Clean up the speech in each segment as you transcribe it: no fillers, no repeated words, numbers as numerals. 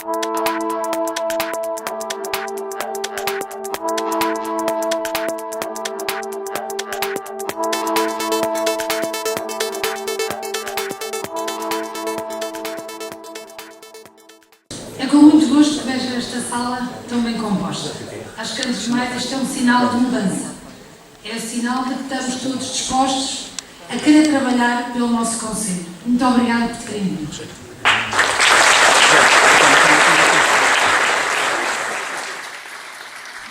É com muito gosto que vejo esta sala tão bem composta. Acho que, antes de mais, isto é um sinal de mudança. É o sinal de que estamos todos dispostos a querer trabalhar pelo nosso concelho. Muito obrigada por terem vindo.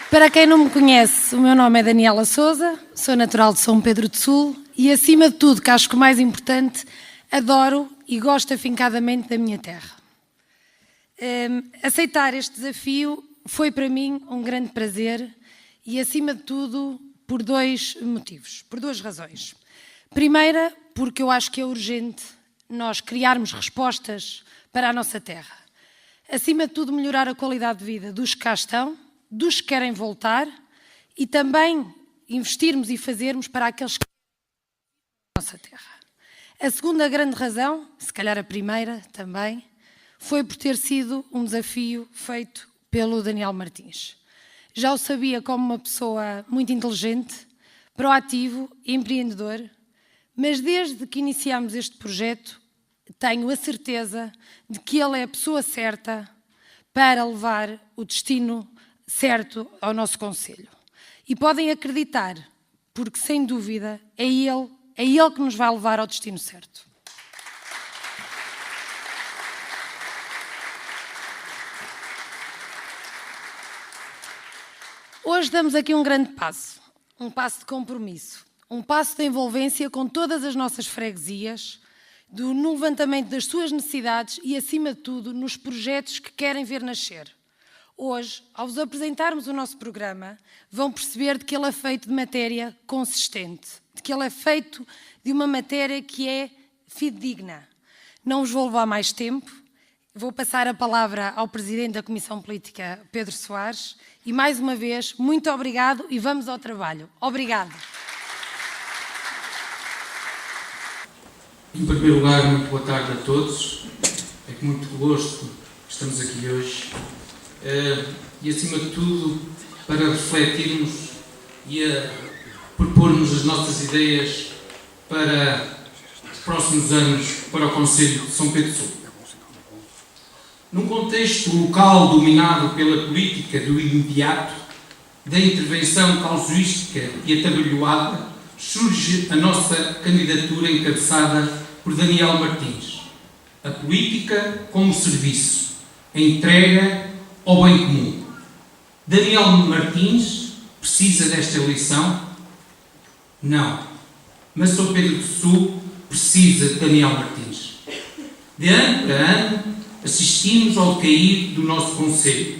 Para quem não me conhece, o meu nome é Daniela Sousa, sou natural de São Pedro do Sul e, acima de tudo, que acho que o mais importante, adoro e gosto afincadamente da minha terra. Aceitar este desafio foi para mim um grande prazer e, acima de tudo, por dois motivos, por duas razões. Primeira, porque eu acho que é urgente nós criarmos respostas para a nossa terra. Acima de tudo, melhorar a qualidade de vida dos que cá estão, dos que querem voltar e também investirmos e fazermos para aqueles que querem a nossa terra. A segunda grande razão, se calhar a primeira também, foi por ter sido um desafio feito pelo Daniel Martins. Já o sabia como uma pessoa muito inteligente, proativo e empreendedor, mas desde que iniciámos este projeto, tenho a certeza de que ele é a pessoa certa para levar o destino certo ao nosso concelho. E podem acreditar, porque sem dúvida é ele que nos vai levar ao destino certo. Hoje damos aqui um grande passo, um passo de compromisso, um passo de envolvência com todas as nossas freguesias, no levantamento das suas necessidades e, acima de tudo, nos projetos que querem ver nascer. Hoje, ao vos apresentarmos o nosso programa, vão perceber de que ele é feito de matéria consistente, de que ele é feito de uma matéria que é fidedigna. Não vos vou levar mais tempo, vou passar a palavra ao Presidente da Comissão Política, Pedro Soares, e mais uma vez, muito obrigado e vamos ao trabalho. Obrigado. Em primeiro lugar, muito boa tarde a todos. É com muito gosto que estamos aqui hoje. E, acima de tudo, para refletirmos e a propormos as nossas ideias para os próximos anos para o Concelho de São Pedro do Sul. Num contexto local dominado pela política do imediato, da intervenção casuística e atabalhoada, surge a nossa candidatura encabeçada por Daniel Martins. A política como serviço, a entrega ao bem comum. Daniel Martins precisa desta eleição? Não. Mas São Pedro do Sul precisa de Daniel Martins. De ano para ano, assistimos ao decair do nosso concelho.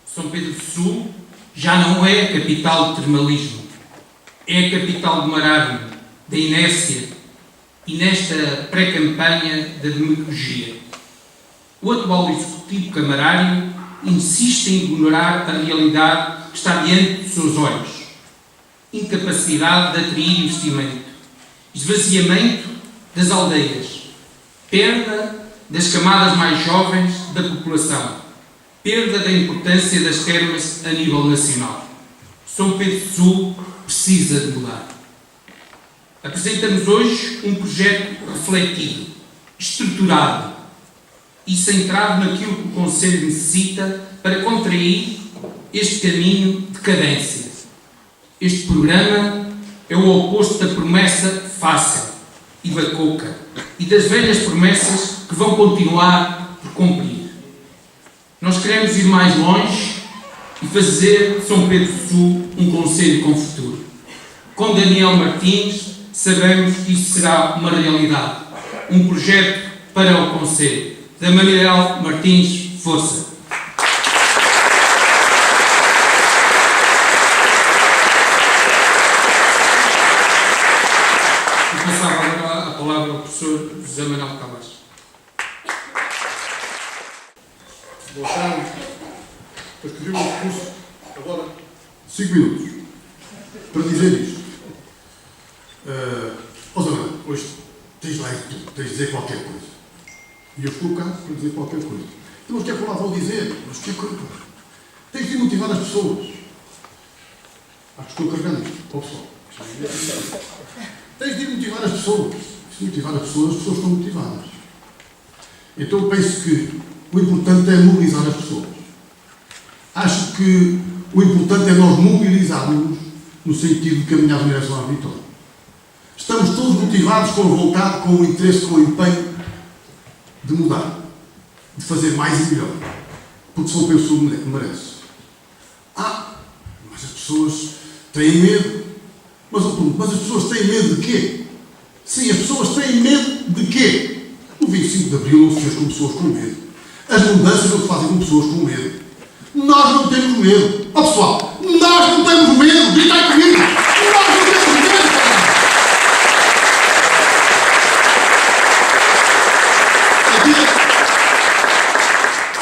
São Pedro do Sul já não é a capital do termalismo, é a capital do marasmo, da inércia e nesta pré-campanha da demagogia. O atual executivo camarário insiste em ignorar a realidade que está diante dos seus olhos. Incapacidade de atrair investimento, esvaziamento das aldeias, perda das camadas mais jovens da população, perda da importância das termas a nível nacional. São Pedro do Sul precisa de mudar. Apresentamos hoje um projeto refletido, estruturado e centrado naquilo que o Concelho necessita para contrair este caminho de cadência. Este programa é o oposto da promessa fácil e bacoca e das velhas promessas que vão continuar por cumprir. Nós queremos ir mais longe e fazer de São Pedro do Sul um concelho com futuro. Com Daniel Martins, sabemos que isso será uma realidade, um projeto para o concelho. Daniel Martins, força! E passava agora a palavra ao professor José Manuel Cabas. Boa tarde. Eu escrevi um discurso agora de 5 minutos para dizer isto. Zé, hoje tens lá e tu, tens de dizer qualquer coisa. E eu estou cá para dizer qualquer coisa. Mas o que é que eu lá vou dizer? Mas o que é que eu... Tens de motivar as pessoas. Acho que estou carregando isto. Ó pessoal. Tens de motivar as pessoas. Se motivar as pessoas estão motivadas. Então eu penso que o importante é mobilizar as pessoas. Acho que o importante é nós mobilizarmos no sentido de caminhar em direção à vitória. Estamos todos motivados com a vontade, com o interesse, com o empenho de mudar, de fazer mais e melhor. Porque são pessoas que merecem. Mas as pessoas têm medo. Mas as pessoas têm medo de quê? Sim, as pessoas têm medo de quê? No 25 de Abril não se fez com pessoas com medo. As mudanças não se fazem com pessoas com medo. Nós não temos medo. Ó pessoal, nós não temos medo. Grita aí comigo. Nós não temos medo.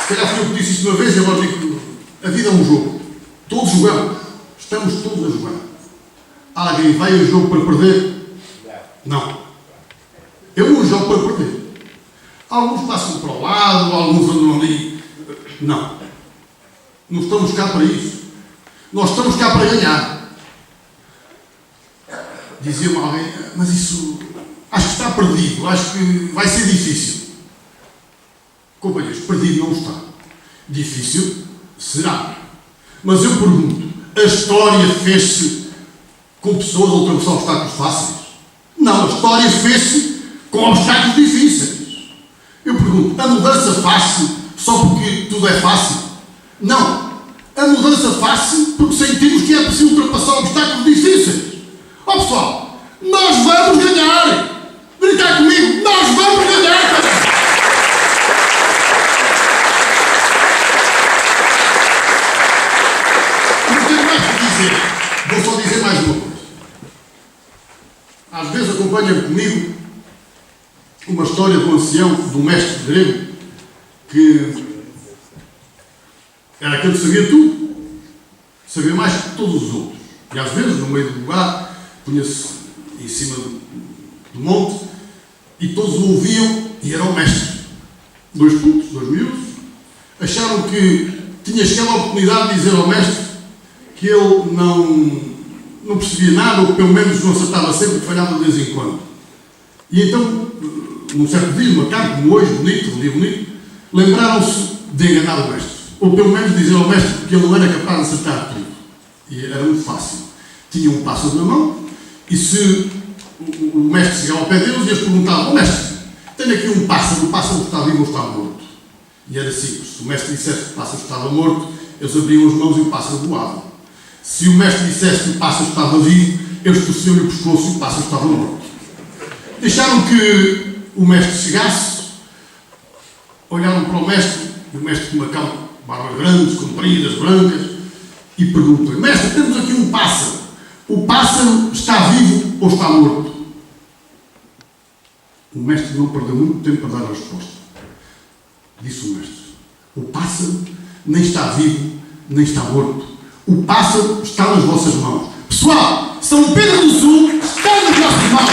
Se calhar fui eu que disse isto uma vez e agora digo que a vida é um jogo. Todos jogamos. Estamos todos a jogar. Alguém vai ao jogo para perder? Não. Eu não jogo para perder. Alguns passam para o lado, alguns andam ali. Não. Não estamos cá para isso. Nós estamos cá para ganhar. Dizia-me alguém, mas isso acho que está perdido, acho que vai ser difícil. Companheiros, perdido não está. Difícil será. Mas eu pergunto, a história fez-se com pessoas a ultrapassar obstáculos fáceis? Não, a história fez-se com obstáculos difíceis. Eu pergunto, a mudança faz-se só porque tudo é fácil? Não. A mudança faz-se porque sentimos que é preciso ultrapassar obstáculos difíceis. Ó pessoal, nós vamos ganhar! Gritar comigo, nós vamos ganhar! Não tenho mais que dizer. Vou só dizer mais uma coisa. Às vezes acompanham comigo uma história do ancião, do mestre grego, que era aquele que sabia tudo, sabia mais que todos os outros. E às vezes, no meio do lugar, punha-se em cima do monte e todos o ouviam e era o mestre. Dois putos, dois miúdos, acharam que tinha chegado a oportunidade de dizer ao mestre que ele não percebia nada, ou pelo menos não acertava sempre, que falhava de vez em quando. E então, num certo dia, numa tarde como hoje, bonito, um dia bonito, lembraram-se de enganar o mestre. Ou pelo menos dizer ao mestre que ele não era capaz de acertar tudo. E era muito fácil. Tinha um pássaro na mão, e se o mestre chegava ao pé deles e eles perguntavam: mestre, tenho aqui um pássaro, o pássaro está vivo ou está morto? E era simples. Se o mestre dissesse que o pássaro estava morto, eles abriam as mãos e o pássaro voava. Se o mestre dissesse que o pássaro estava vivo, eles torciam-lhe o pescoço e o pássaro estava morto. Deixaram que o mestre chegasse, olharam para o mestre, e o mestre com uma cama, barbas grandes, compridas, brancas, e perguntam-lhe: mestre, temos aqui um pássaro. O pássaro está vivo ou está morto? O mestre não perdeu muito tempo para dar a resposta. Disse o mestre: o pássaro nem está vivo, nem está morto. O pássaro está nas vossas mãos. Pessoal, São Pedro do Sul está nas nossas mãos.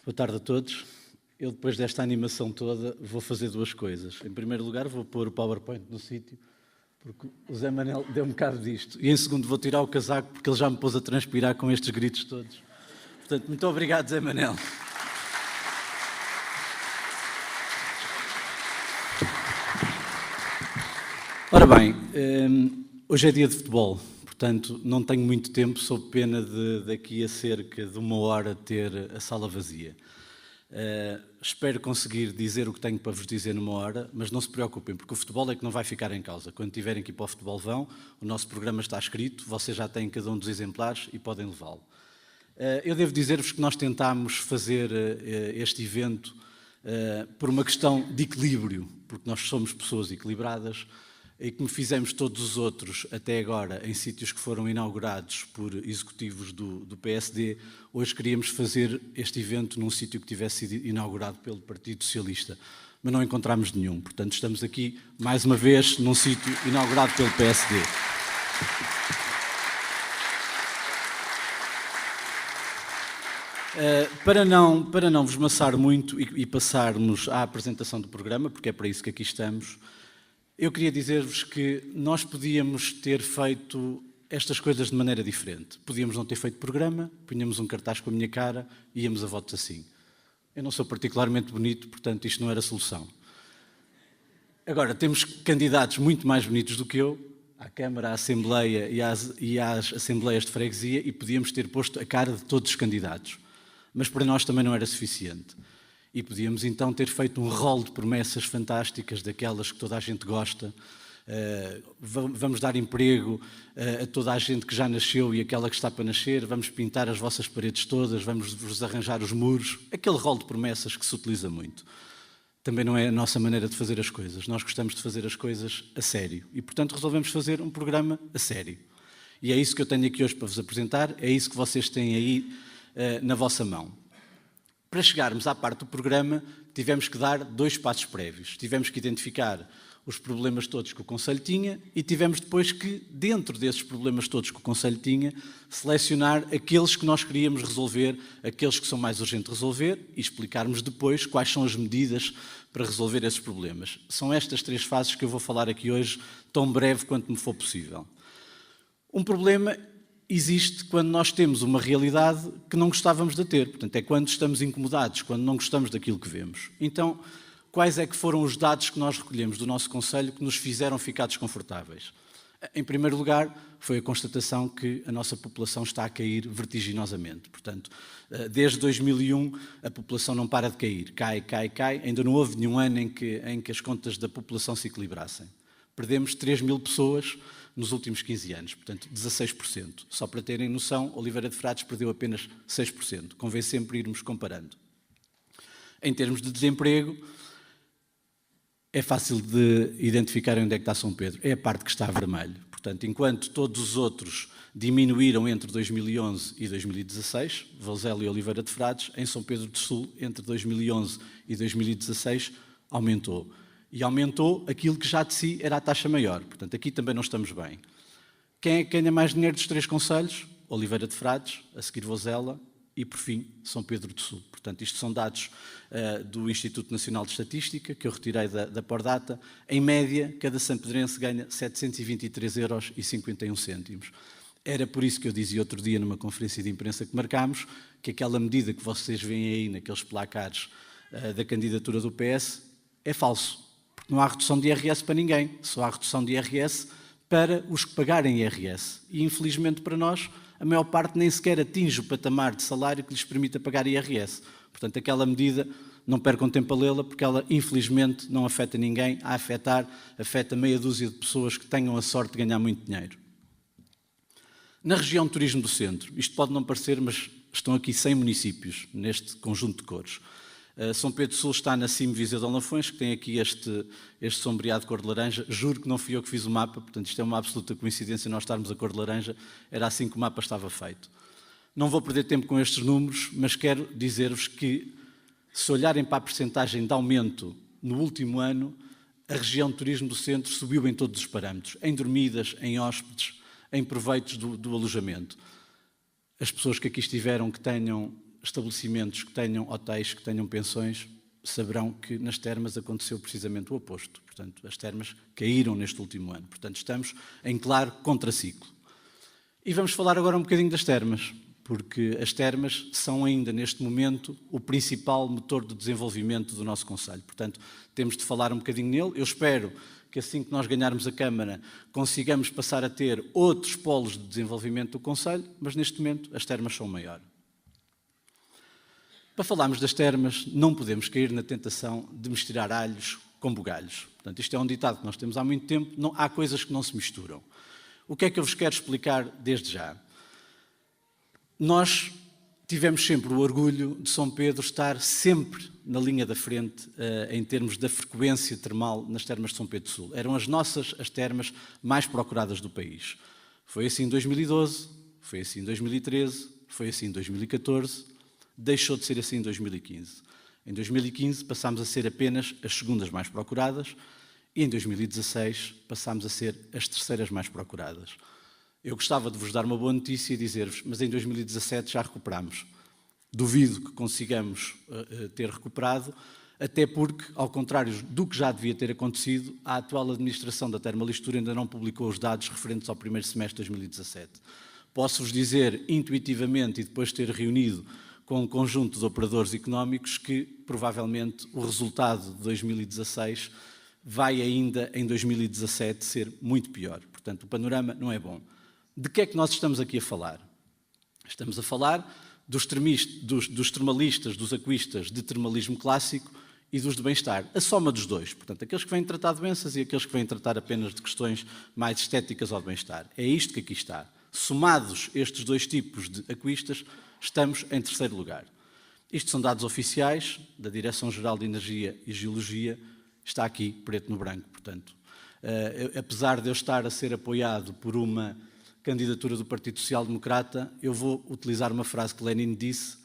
Boa tarde a todos. Eu, depois desta animação toda, vou fazer duas coisas. Em primeiro lugar, vou pôr o PowerPoint no sítio, porque o Zé Manel deu-me cabo disto. E em segundo, vou tirar o casaco, porque ele já me pôs a transpirar com estes gritos todos. Portanto, muito obrigado, Zé Manel. Ora bem, hoje é dia de futebol. Portanto, não tenho muito tempo, sob pena de daqui a cerca de 1 hora ter a sala vazia. Espero conseguir dizer o que tenho para vos dizer numa hora, mas não se preocupem, porque o futebol é que não vai ficar em causa. Quando tiverem que ir para o futebol vão, o nosso programa está escrito, vocês já têm cada um dos exemplares e podem levá-lo. Eu devo dizer-vos que nós tentámos fazer este evento por uma questão de equilíbrio, porque nós somos pessoas equilibradas, e como fizemos todos os outros até agora em sítios que foram inaugurados por executivos do PSD, hoje queríamos fazer este evento num sítio que tivesse sido inaugurado pelo Partido Socialista, mas não encontramos nenhum. Portanto, estamos aqui mais uma vez num sítio inaugurado pelo PSD. Para não vos maçar muito e passarmos à apresentação do programa, porque é para isso que aqui estamos, eu queria dizer-vos que nós podíamos ter feito estas coisas de maneira diferente. Podíamos não ter feito programa, punhamos um cartaz com a minha cara e íamos a votos assim. Eu não sou particularmente bonito, portanto isto não era solução. Agora, temos candidatos muito mais bonitos do que eu, à Câmara, à Assembleia e às Assembleias de Freguesia, e podíamos ter posto a cara de todos os candidatos. Mas para nós também não era suficiente. E podíamos então ter feito um rol de promessas fantásticas, daquelas que toda a gente gosta. Vamos dar emprego a toda a gente que já nasceu e aquela que está para nascer, vamos pintar as vossas paredes todas, vamos-vos arranjar os muros. Aquele rol de promessas que se utiliza muito. Também não é a nossa maneira de fazer as coisas. Nós gostamos de fazer as coisas a sério. E, portanto, resolvemos fazer um programa a sério. E é isso que eu tenho aqui hoje para vos apresentar, é isso que vocês têm aí na vossa mão. Para chegarmos à parte do programa, tivemos que dar 2 passos prévios. Tivemos que identificar os problemas todos que o Conselho tinha e tivemos depois que, dentro desses problemas todos que o Conselho tinha, selecionar aqueles que nós queríamos resolver, aqueles que são mais urgentes de resolver e explicarmos depois quais são as medidas para resolver esses problemas. São estas 3 fases que eu vou falar aqui hoje, tão breve quanto me for possível. Um problema existe quando nós temos uma realidade que não gostávamos de ter. Portanto, é quando estamos incomodados, quando não gostamos daquilo que vemos. Então, quais é que foram os dados que nós recolhemos do nosso Conselho que nos fizeram ficar desconfortáveis? Em primeiro lugar, foi a constatação que a nossa população está a cair vertiginosamente. Portanto, desde 2001 a população não para de cair. Cai. Ainda não houve nenhum ano em que as contas da população se equilibrassem. Perdemos 3.000 pessoas nos últimos 15 anos, portanto 16%. Só para terem noção, Oliveira de Frades perdeu apenas 6%. Convém sempre irmos comparando. Em termos de desemprego, é fácil de identificar onde é que está São Pedro. É a parte que está a vermelho. Portanto, enquanto todos os outros diminuíram entre 2011 e 2016, Vouzela e Oliveira de Frades, em São Pedro do Sul, entre 2011 e 2016, aumentou. E aumentou aquilo que já de si era a taxa maior. Portanto, aqui também não estamos bem. Quem é que ganha mais dinheiro dos 3 concelhos? Oliveira de Frades, a seguir Vouzela e, por fim, São Pedro do Sul. Portanto, isto são dados do Instituto Nacional de Estatística, que eu retirei da Pordata. Em média, cada sampedrense ganha 723,51 €. Era por isso que eu dizia outro dia, numa conferência de imprensa que marcámos, que aquela medida que vocês veem aí naqueles placares da candidatura do PS é falso. Porque não há redução de IRS para ninguém, só há redução de IRS para os que pagarem IRS. E, infelizmente, para nós, a maior parte nem sequer atinge o patamar de salário que lhes permita pagar IRS. Portanto, aquela medida, não percam tempo a lê-la, porque ela, infelizmente, não afeta ninguém. A afeta meia dúzia de pessoas que tenham a sorte de ganhar muito dinheiro. Na região de turismo do centro, isto pode não parecer, mas estão aqui 100 municípios neste conjunto de cores. São Pedro do Sul está na CIM Viseu de Lafões, que tem aqui este sombreado de cor de laranja. Juro que não fui eu que fiz o mapa, portanto isto é uma absoluta coincidência nós estarmos a cor de laranja. Era assim que o mapa estava feito. Não vou perder tempo com estes números, mas quero dizer-vos que, se olharem para a percentagem de aumento no último ano, a região de turismo do centro subiu em todos os parâmetros, em dormidas, em hóspedes, em proveitos do alojamento. As pessoas que aqui estiveram, que tenham estabelecimentos, que tenham hotéis, que tenham pensões, saberão que nas termas aconteceu precisamente o oposto. Portanto, as termas caíram neste último ano. Portanto, estamos em claro contraciclo. E vamos falar agora um bocadinho das termas, porque as termas são ainda, neste momento, o principal motor de desenvolvimento do nosso concelho. Portanto, temos de falar um bocadinho nele. Eu espero que assim que nós ganharmos a Câmara, consigamos passar a ter outros polos de desenvolvimento do concelho, mas neste momento as termas são o maior. Para falarmos das termas, não podemos cair na tentação de misturar alhos com bugalhos. Portanto, isto é um ditado que nós temos há muito tempo, há coisas que não se misturam. O que é que eu vos quero explicar desde já? Nós tivemos sempre o orgulho de São Pedro estar sempre na linha da frente em termos da frequência termal nas termas de São Pedro do Sul. Eram as termas mais procuradas do país. Foi assim em 2012, foi assim em 2013, foi assim em 2014... deixou de ser assim em 2015. Em 2015 passámos a ser apenas as segundas mais procuradas e em 2016 passámos a ser as terceiras mais procuradas. Eu gostava de vos dar uma boa notícia e dizer-vos, mas em 2017 já recuperámos. Duvido que consigamos ter recuperado, até porque, ao contrário do que já devia ter acontecido, a atual administração da Termalistur ainda não publicou os dados referentes ao primeiro semestre de 2017. Posso-vos dizer, intuitivamente, e depois de ter reunido com um conjunto de operadores económicos, que provavelmente o resultado de 2016 vai ainda em 2017 ser muito pior. Portanto, o panorama não é bom. De que é que nós estamos aqui a falar? Estamos a falar dos termalistas, dos aquistas de termalismo clássico e dos de bem-estar. A soma dos dois. Portanto, aqueles que vêm tratar doenças e aqueles que vêm tratar apenas de questões mais estéticas ou de bem-estar. É isto que aqui está. Somados estes dois tipos de aquistas, estamos em terceiro lugar. Isto são dados oficiais da Direção-Geral de Energia e Geologia. Está aqui, preto no branco, portanto. Apesar de eu estar a ser apoiado por uma candidatura do Partido Social Democrata, eu vou utilizar uma frase que Lenin disse: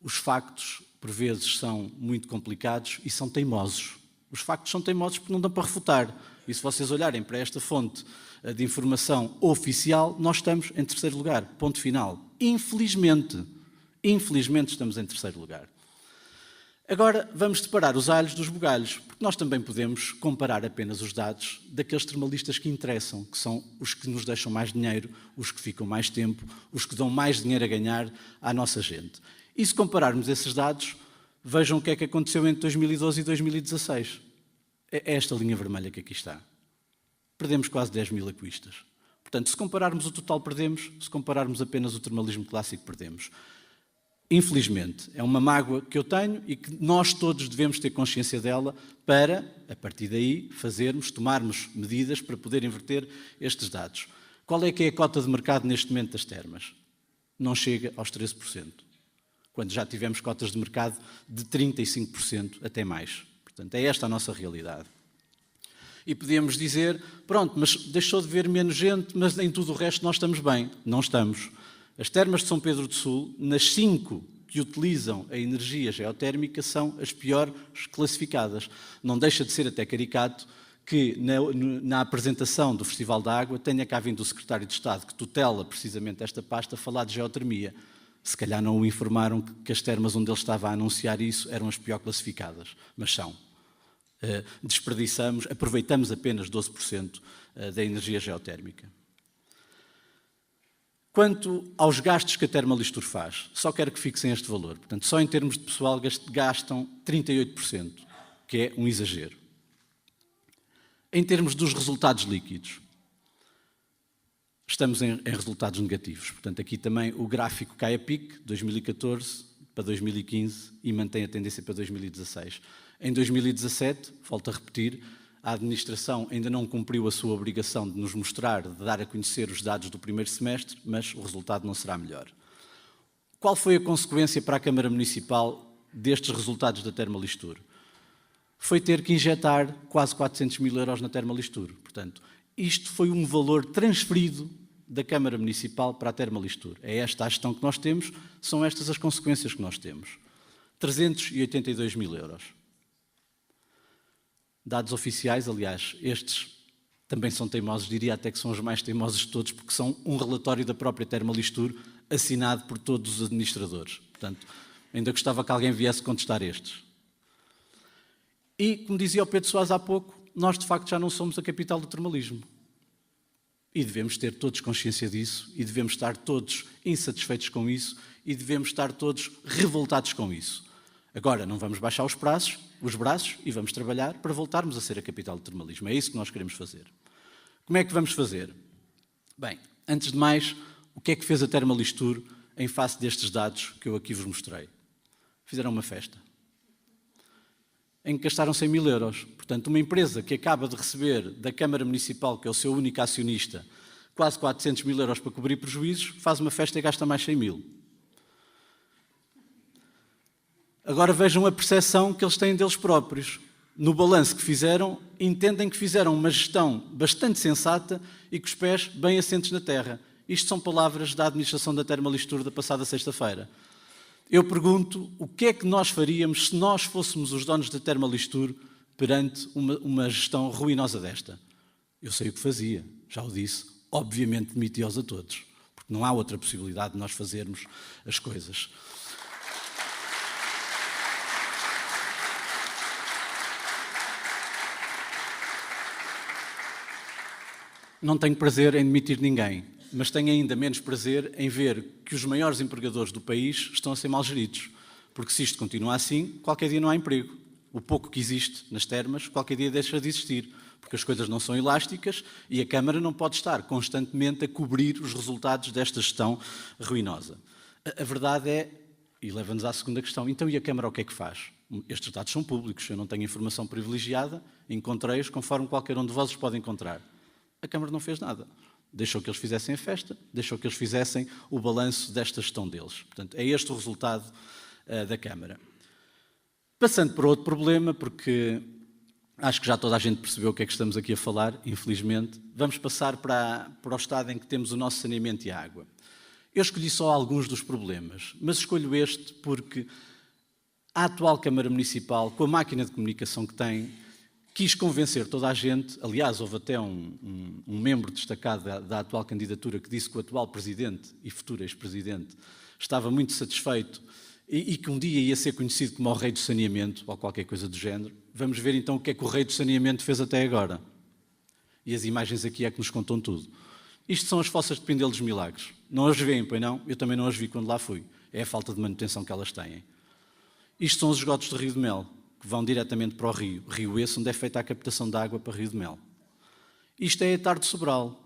os factos, por vezes, são muito complicados e são teimosos. Os factos são teimosos porque não dão para refutar. E se vocês olharem para esta fonte de informação oficial, nós estamos em terceiro lugar. Ponto final. Infelizmente estamos em terceiro lugar. Agora vamos separar os alhos dos bugalhos, porque nós também podemos comparar apenas os dados daqueles termalistas que interessam, que são os que nos deixam mais dinheiro, os que ficam mais tempo, os que dão mais dinheiro a ganhar à nossa gente. E se compararmos esses dados, vejam o que é que aconteceu entre 2012 e 2016. É esta linha vermelha que aqui está. Perdemos quase 10 mil aquistas. Portanto, se compararmos o total, perdemos. Se compararmos apenas o termalismo clássico, perdemos. Infelizmente, é uma mágoa que eu tenho e que nós todos devemos ter consciência dela para, a partir daí, tomarmos medidas para poder inverter estes dados. Qual é que é a cota de mercado neste momento das termas? Não chega aos 13%, quando já tivemos cotas de mercado de 35%, até mais. Portanto, é esta a nossa realidade. E podíamos dizer, pronto, mas deixou de ver menos gente, mas em tudo o resto nós estamos bem. Não estamos. As termas de São Pedro do Sul, nas 5 que utilizam a energia geotérmica, são as piores classificadas. Não deixa de ser até caricato que na apresentação do Festival da Água tenha cá vindo o Secretário de Estado, que tutela precisamente esta pasta, falar de geotermia. Se calhar não o informaram que as termas onde ele estava a anunciar isso eram as pior classificadas, mas são. Aproveitamos apenas 12% da energia geotérmica. Quanto aos gastos que a Termalistur faz, só quero que fixem este valor. Portanto, só em termos de pessoal gastam 38%, que é um exagero. Em termos dos resultados líquidos, estamos em resultados negativos. Portanto, aqui também o gráfico cai a pique, 2014 para 2015, e mantém a tendência para 2016. Em 2017, volto a repetir, a administração ainda não cumpriu a sua obrigação de nos mostrar, de dar a conhecer os dados do primeiro semestre, mas o resultado não será melhor. Qual foi a consequência para a Câmara Municipal destes resultados da Termalistur? Foi ter que injetar quase 400 mil euros na Termalistur. Portanto, isto foi um valor transferido da Câmara Municipal para a Termalistur. É esta a gestão que nós temos, são estas as consequências que nós temos. 382 mil euros. Dados oficiais, aliás, estes também são teimosos, diria até que são os mais teimosos de todos, porque são um relatório da própria Termalistur assinado por todos os administradores. Portanto, ainda gostava que alguém viesse contestar estes. E, como dizia o Pedro Soares há pouco, nós de facto já não somos a capital do termalismo. E devemos ter todos consciência disso, e devemos estar todos insatisfeitos com isso, e devemos estar todos revoltados com isso. Agora, não vamos baixar os braços e vamos trabalhar para voltarmos a ser a capital do termalismo. É isso que nós queremos fazer. Como é que vamos fazer? Bem, antes de mais, o que é que fez a Termalistur em face destes dados que eu aqui vos mostrei? Fizeram uma festa, em que gastaram 100 mil euros. Portanto, uma empresa que acaba de receber da Câmara Municipal, que é o seu único acionista, quase 400 mil euros para cobrir prejuízos, faz uma festa e gasta mais 100 mil. Agora vejam a percepção que eles têm deles próprios. No balanço que fizeram, entendem que fizeram uma gestão bastante sensata e com os pés bem assentes na terra. Isto são palavras da administração da Termalistur da passada sexta-feira. Eu pergunto, o que é que nós faríamos se nós fôssemos os donos da Termalistur perante uma gestão ruinosa desta? Eu sei o que fazia, já o disse, obviamente demitia-os a todos, porque não há outra possibilidade de nós fazermos as coisas. não tenho prazer em demitir ninguém, mas tenho ainda menos prazer em ver que os maiores empregadores do país estão a ser mal geridos. Porque se isto continua assim, qualquer dia não há emprego. O pouco que existe nas termas, qualquer dia deixa de existir. Porque as coisas não são elásticas e a Câmara não pode estar constantemente a cobrir os resultados desta gestão ruinosa. A verdade é, e leva-nos à segunda questão, então e a Câmara o que é que faz? Estes dados são públicos, eu não tenho informação privilegiada, encontrei-os conforme qualquer um de vós os pode encontrar. A Câmara não fez nada. Deixou que eles fizessem a festa, deixou que eles fizessem o balanço desta gestão deles. Portanto, é este o resultado da Câmara. Passando para outro problema, porque acho que já toda a gente percebeu o que é que estamos aqui a falar, infelizmente, vamos passar para o estado em que temos o nosso saneamento e a água. Eu escolhi só alguns dos problemas, mas escolho este porque a atual Câmara Municipal, com a máquina de comunicação que tem, quis convencer toda a gente. Aliás, houve até um membro destacado da atual candidatura que disse que o atual presidente e futuro ex-presidente estava muito satisfeito e que um dia ia ser conhecido como o rei do saneamento, ou qualquer coisa do género. Vamos ver então o que é que o rei do saneamento fez até agora. E as imagens aqui é que nos contam tudo. Isto são as fossas de Pindelo dos Milagres. Não as veem, pois não? Eu também não as vi quando lá fui. É a falta de manutenção que elas têm. Isto são os esgotos do Rio de Mel, que vão diretamente para o rio. Rio esse onde é feita a captação de água para Rio de Mel. Isto é a Tarde de Sobral,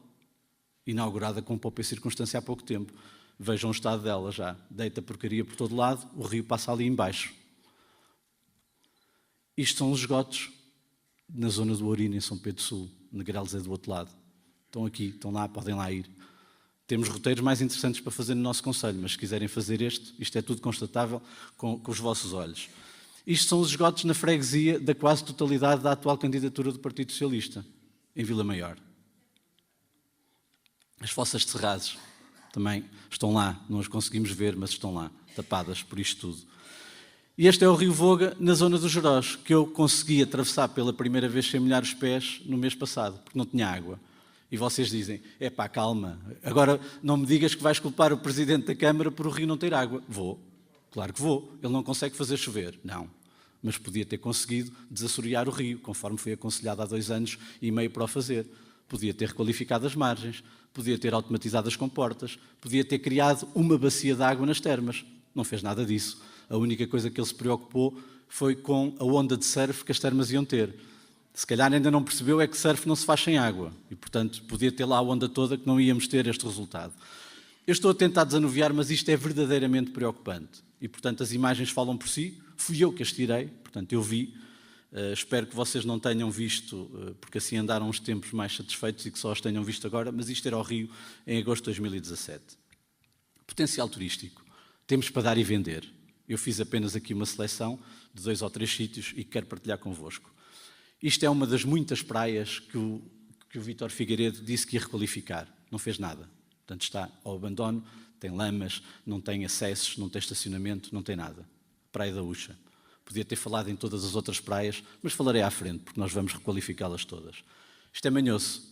inaugurada com pouca circunstância há pouco tempo. Vejam o estado dela já. Deita porcaria por todo lado, o rio passa ali embaixo. Isto são os esgotos na zona do Ouriço, em São Pedro Sul. Negrelos é do outro lado. Estão aqui, estão lá, podem lá ir. Temos roteiros mais interessantes para fazer no nosso concelho, mas se quiserem fazer isto é tudo constatável com os vossos olhos. Isto são os esgotos na freguesia da quase totalidade da atual candidatura do Partido Socialista, em Vila Maior. As fossas de Serrazes também estão lá, não as conseguimos ver, mas estão lá, tapadas por isto tudo. E este é o Rio Voga, na zona do Gerós, que eu consegui atravessar pela primeira vez sem molhar os pés no mês passado, porque não tinha água. E vocês dizem, epá, calma, agora não me digas que vais culpar o Presidente da Câmara por o rio não ter água. Vou, claro que vou. Ele não consegue fazer chover. Não. Mas podia ter conseguido desassorear o rio, conforme foi aconselhado há 2 anos e meio para o fazer. Podia ter requalificado as margens, podia ter automatizado as comportas, podia ter criado uma bacia de água nas termas. Não fez nada disso. A única coisa que ele se preocupou foi com a onda de surf que as termas iam ter. Se calhar ainda não percebeu é que surf não se faz sem água e, portanto, podia ter lá a onda toda que não íamos ter este resultado. Eu estou a tentar desanuviar, mas isto é verdadeiramente preocupante e, portanto, as imagens falam por si. Fui eu que as tirei, portanto, eu vi. Espero que vocês não tenham visto, porque assim andaram uns tempos mais satisfeitos e que só as tenham visto agora, mas isto era o Rio em agosto de 2017. Potencial turístico. Temos para dar e vender. Eu fiz apenas aqui uma seleção de 2 ou 3 sítios e quero partilhar convosco. Isto é uma das muitas praias que o Vítor Figueiredo disse que ia requalificar. Não fez nada. Portanto, está ao abandono, tem lamas, não tem acessos, não tem estacionamento, não tem nada. Praia da Uxa. Podia ter falado em todas as outras praias, mas falarei à frente, porque nós vamos requalificá-las todas. Isto é manhoso.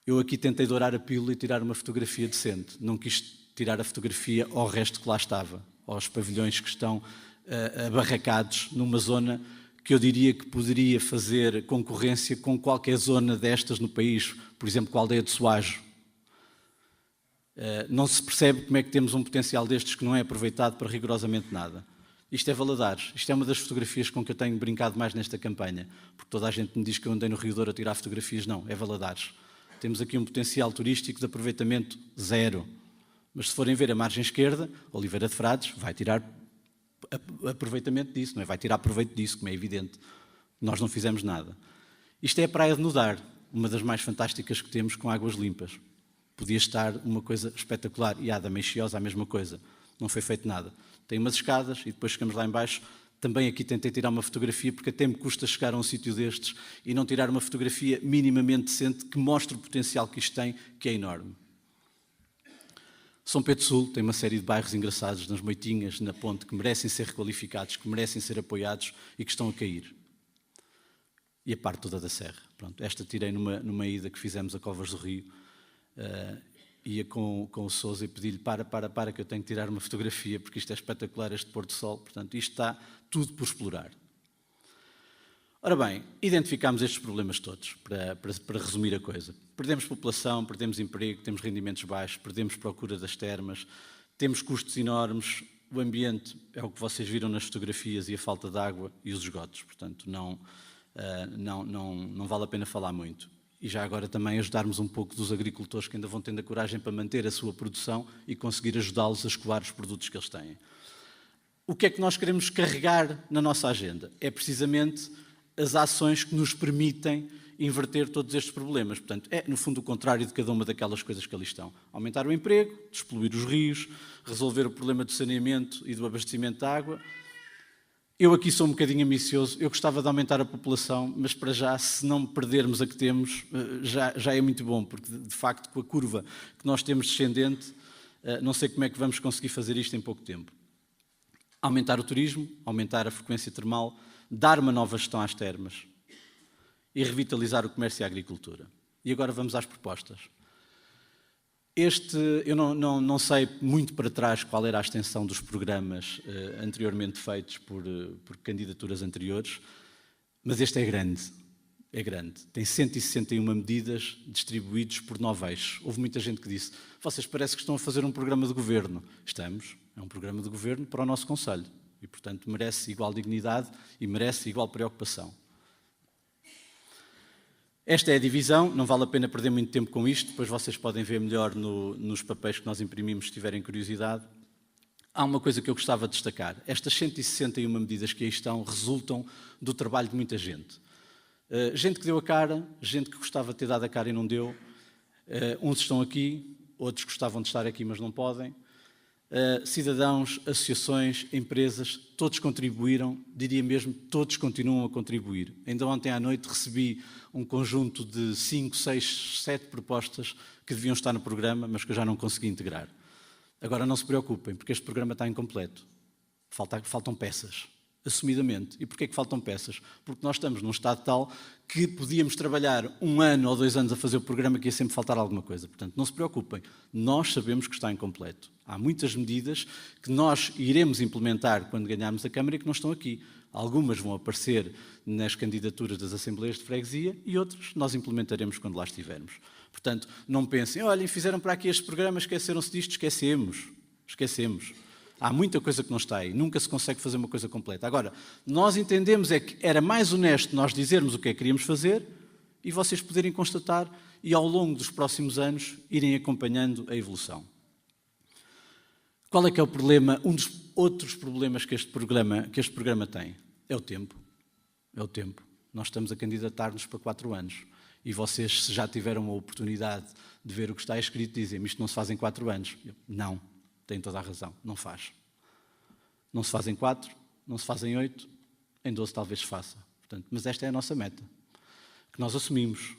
Eu aqui tentei dourar a pílula e tirar uma fotografia decente. Não quis tirar a fotografia ao resto que lá estava, aos pavilhões que estão abarracados numa zona que eu diria que poderia fazer concorrência com qualquer zona destas no país, por exemplo, com a aldeia de Soajo. Não se percebe como é que temos um potencial destes que não é aproveitado para rigorosamente nada. Isto é Valadares, isto é uma das fotografias com que eu tenho brincado mais nesta campanha, porque toda a gente me diz que eu andei no Rio Douro a tirar fotografias, não, é Valadares. Temos aqui um potencial turístico de aproveitamento 0, mas se forem ver a margem esquerda, Oliveira de Frades vai tirar aproveitamento disso, não é? Vai tirar proveito disso, como é evidente. Nós não fizemos nada. Isto é a Praia de Nudar, uma das mais fantásticas que temos com águas limpas. Podia estar uma coisa espetacular. E a da Meixiosa, a mesma coisa. Não foi feito nada. Tem umas escadas e depois chegamos lá em baixo. Também aqui tentei tirar uma fotografia, porque até me custa chegar a um sítio destes e não tirar uma fotografia minimamente decente que mostre o potencial que isto tem, que é enorme. São Pedro Sul tem uma série de bairros engraçados nas Moitinhas, na Ponte, que merecem ser requalificados, que merecem ser apoiados e que estão a cair. E a parte toda da Serra. Pronto, esta tirei numa ida que fizemos a Covas do Rio. Ia com o Sousa e pedi-lhe para, que eu tenho que tirar uma fotografia, porque isto é espetacular, este pôr do sol. Portanto, isto está tudo por explorar. Ora bem, identificámos estes problemas todos, para resumir a coisa. Perdemos população, perdemos emprego, temos rendimentos baixos, perdemos procura das termas, temos custos enormes, o ambiente é o que vocês viram nas fotografias e a falta de água e os esgotos, portanto não vale a pena falar muito. E já agora também ajudarmos um pouco dos agricultores que ainda vão tendo a coragem para manter a sua produção e conseguir ajudá-los a escoar os produtos que eles têm. O que é que nós queremos carregar na nossa agenda? É precisamente as ações que nos permitem inverter todos estes problemas. Portanto, é, no fundo, o contrário de cada uma daquelas coisas que ali estão. Aumentar o emprego, despoluir os rios, resolver o problema do saneamento e do abastecimento de água. Eu aqui sou um bocadinho ambicioso, eu gostava de aumentar a população, mas para já, se não perdermos a que temos, já é muito bom, porque de facto com a curva que nós temos descendente, não sei como é que vamos conseguir fazer isto em pouco tempo. Aumentar o turismo, aumentar a frequência termal, dar uma nova gestão às termas e revitalizar o comércio e a agricultura. E agora vamos às propostas. Eu não sei muito para trás qual era a extensão dos programas anteriormente feitos por candidaturas anteriores, mas este é grande. É grande. Tem 161 medidas distribuídos por 9 eixos. Houve muita gente que disse, vocês parece que estão a fazer um programa de governo. Estamos. É um programa de governo para o nosso Conselho. E, portanto, merece igual dignidade e merece igual preocupação. Esta é a divisão, não vale a pena perder muito tempo com isto, depois vocês podem ver melhor nos papéis que nós imprimimos, se tiverem curiosidade. Há uma coisa que eu gostava de destacar. Estas 161 medidas que aí estão resultam do trabalho de muita gente. Gente que deu a cara, gente que gostava de ter dado a cara e não deu. Uns estão aqui, outros gostavam de estar aqui, mas não podem. Cidadãos, associações, empresas, todos contribuíram, diria mesmo, todos continuam a contribuir. Ainda ontem à noite recebi um conjunto de 5, 6, 7 propostas que deviam estar no programa, mas que eu já não consegui integrar. Agora não se preocupem, porque este programa está incompleto. Faltam peças, assumidamente. E porquê é que faltam peças? Porque nós estamos num estado tal que podíamos trabalhar 1 ano ou 2 anos a fazer o programa que ia sempre faltar alguma coisa. Portanto, não se preocupem, nós sabemos que está incompleto. Há muitas medidas que nós iremos implementar quando ganharmos a Câmara e que não estão aqui. Algumas vão aparecer nas candidaturas das Assembleias de Freguesia e outras nós implementaremos quando lá estivermos. Portanto, não pensem, olhem, fizeram para aqui este programa, esqueceram-se disto, esquecemos. Há muita coisa que não está aí, nunca se consegue fazer uma coisa completa. Agora, nós entendemos é que era mais honesto nós dizermos o que é que queríamos fazer e vocês poderem constatar e ao longo dos próximos anos irem acompanhando a evolução. Qual é que é o problema? Um dos outros problemas que este programa tem é o tempo. É o tempo. Nós estamos a candidatar-nos para 4 anos e vocês, se já tiveram a oportunidade de ver o que está escrito, dizem isto não se faz em 4 anos. Não, têm toda a razão, não faz. Não se faz em 4, não se faz em 8, em 12 talvez se faça. Portanto, mas esta é a nossa meta, que nós assumimos.